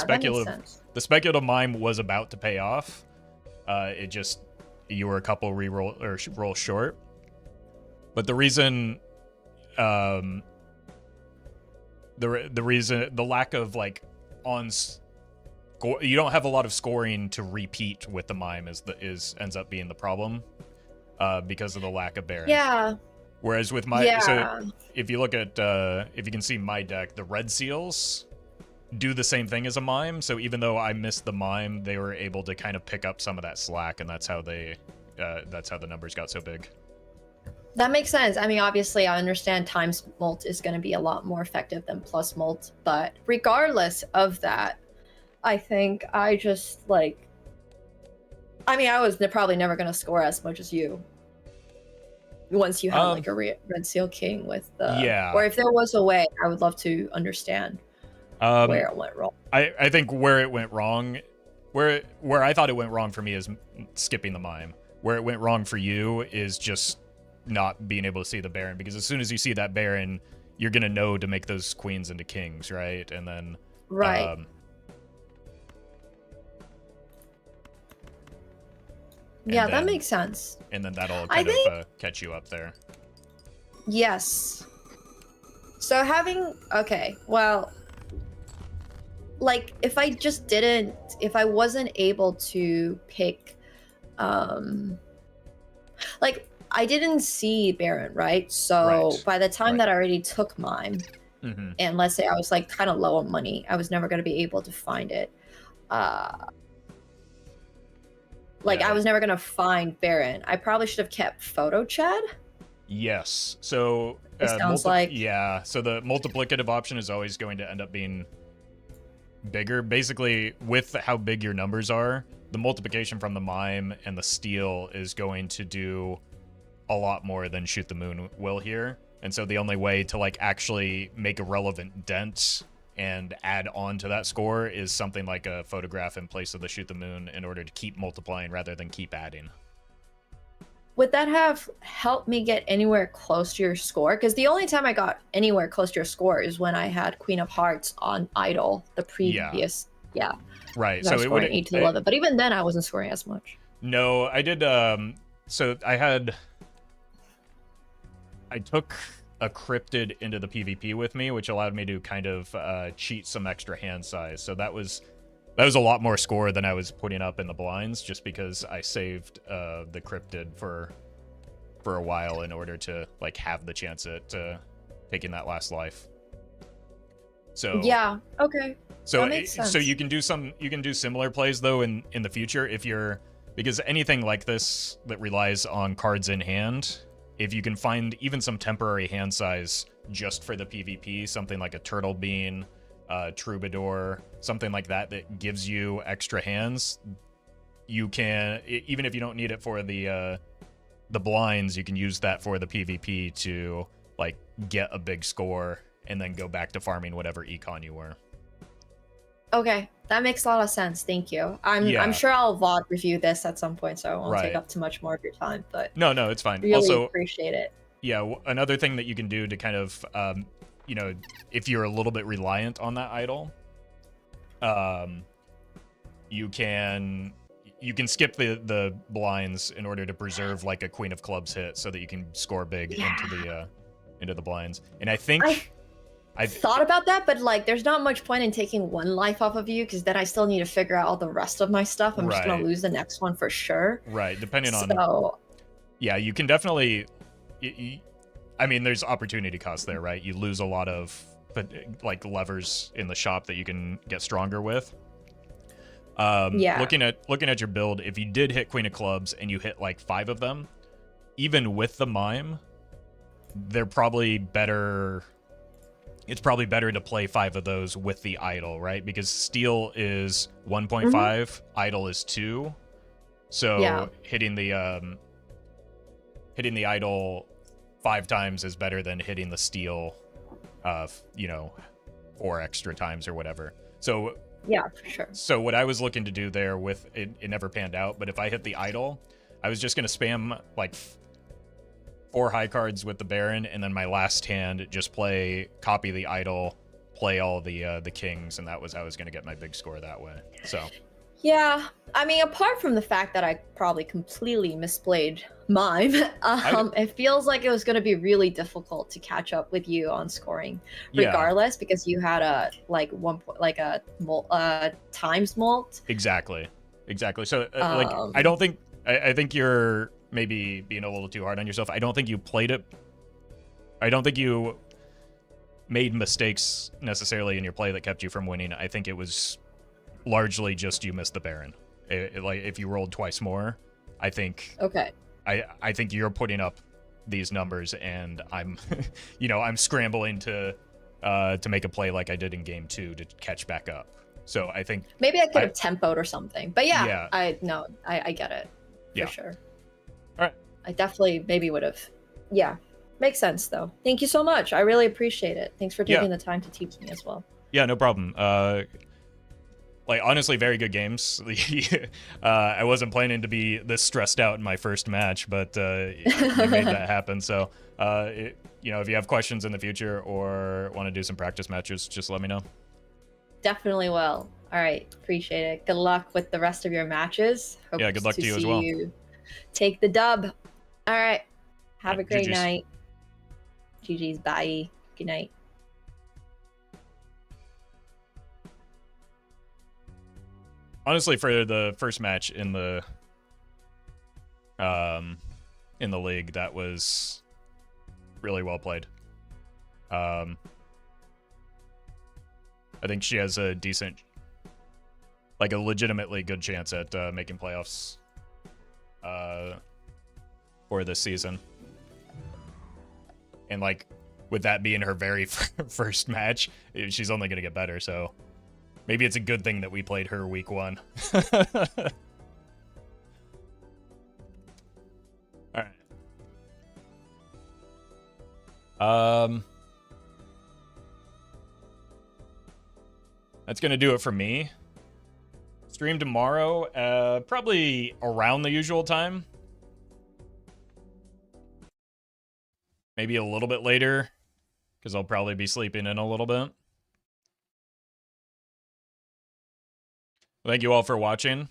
speculative mime was about to pay off. It just, you were a couple reroll or roll short. But the reason, the lack of like you don't have a lot of scoring to repeat with the mime ends up being the problem, because of the lack of Baron. Yeah. Whereas with my, so if you look at, if you can see my deck, the red seals do the same thing as a mime. So even though I missed the mime, they were able to kind of pick up some of that slack, and that's how the numbers got so big. That makes sense. I mean, obviously, I understand times molt is going to be a lot more effective than plus molt, but regardless of that, I think I just like. I mean, I was probably never going to score as much as you. Once you had like a red seal king with the, or if there was a way, I would love to understand where it went wrong. I think where it went wrong, where I thought it went wrong for me is skipping the mime. Where it went wrong for you is just not being able to see the Baron, because as soon as you see that Baron, you're gonna know to make those queens into kings, right? And then yeah, that makes sense. And then that'll kind of catch you up there. Yes. So well, like if I wasn't able to pick, like I didn't see Baron, right? So by the time that I already took mine, and let's say I was like kind of low on money, I was never going to be able to find it. I was never going to find Baron. I probably should have kept Photo Chad. Yes. So it sounds like. Yeah. So the multiplicative option is always going to end up being bigger. Basically, with how big your numbers are, the multiplication from the mime and the steel is going to do a lot more than Shoot the Moon will here. And so the only way to like actually make a relevant dent and add on to that score is something like a photograph in place of the Shoot the Moon in order to keep multiplying rather than keep adding. Would that have helped me get anywhere close to your score? Because the only time I got anywhere close to your score is when I had Queen of Hearts on Idol, the previous, Right. So it would 8 to 11, but even then I wasn't scoring as much. No, I did. So I took a cryptid into the PvP with me, which allowed me to kind of cheat some extra hand size. So that was a lot more score than I was putting up in the blinds, just because I saved the cryptid for a while in order to like have the chance at taking that last life. So yeah, okay. So that makes sense. So you can do similar plays though in the future because anything like this that relies on cards in hand, if you can find even some temporary hand size just for the PvP, something like a Turtle Bean, Troubadour, something like that gives you extra hands, you can, even if you don't need it for the blinds, you can use that for the PvP to like get a big score and then go back to farming whatever econ you were. Okay, that makes a lot of sense. Thank you. I'm sure I'll VOD review this at some point, so I won't take up too much more of your time. But no, it's fine. Really also, appreciate it. Yeah, another thing that you can do to kind of, if you're a little bit reliant on that idol, you can you can skip the blinds in order to preserve like a queen of clubs hit so that you can score big into the blinds. And I think I thought about that, but like there's not much point in taking one life off of you because then I still need to figure out all the rest of my stuff. I'm just gonna lose the next one for sure. Right, depending on. Yeah, you can definitely. I mean, there's opportunity cost there, right? You lose a lot of like levers in the shop that you can get stronger with. Looking at your build, if you did hit Queen of Clubs and you hit like 5 of them, even with the mime, they're probably better. It's probably better to play 5 of those with the idol, right? Because steal is 1.5, idol is 2. So hitting the idol 5 times is better than hitting the steal 4 extra times or whatever. So yeah, for sure. So what I was looking to do there with it never panned out, but if I hit the idol, I was just going to spam like 4 high cards with the Baron, and then my last hand just copy the idol, play all the kings, and that was how I was going to get my big score that way. So yeah, I mean, apart from the fact that I probably completely misplayed mime, it feels like it was going to be really difficult to catch up with you on scoring, regardless, because you had a times molt. Exactly. So I think you're maybe being a little too hard on yourself. I don't think you played it. I don't think you made mistakes necessarily in your play that kept you from winning. I think it was largely just you missed the Baron. Like if you rolled twice more, I think. Okay. I think you're putting up these numbers, and I'm, I'm scrambling to make a play like I did in game 2 to catch back up. So I think maybe I could have tempoed or something. But I get it for sure. All right. I definitely maybe would have. Yeah, makes sense though. Thank you so much. I really appreciate it. Thanks for taking the time to teach me as well. Yeah, no problem. Like, honestly, very good games. I wasn't planning to be this stressed out in my first match, but you made that happen. So, if you have questions in the future or want to do some practice matches, just let me know. Definitely will. All right. Appreciate it. Good luck with the rest of your matches. Hope good luck to you as well. You take the dub. All right. Have a great night. GG's. Bye. Good night. Honestly, for the first match in the league, that was really well played. I think she has a decent, like a legitimately good chance at making playoffs for this season. And like with that being her very first match, she's only going to get better, so maybe it's a good thing that we played her week 1. All right. That's going to do it for me. Stream tomorrow, probably around the usual time. Maybe a little bit later, because I'll probably be sleeping in a little bit. Thank you all for watching.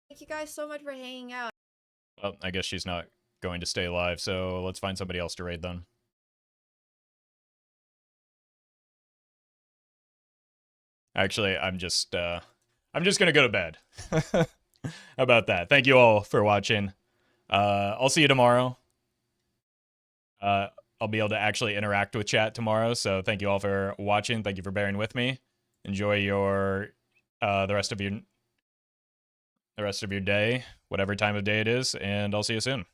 Thank you guys so much for hanging out. Well, I guess she's not going to stay live, so let's find somebody else to raid then. Actually, I'm just gonna go to bed. How about that? Thank you all for watching. I'll see you tomorrow. I'll be able to actually interact with chat tomorrow, so thank you all for watching. Thank you for bearing with me. Enjoy your the rest of your day, whatever time of day it is, and I'll see you soon.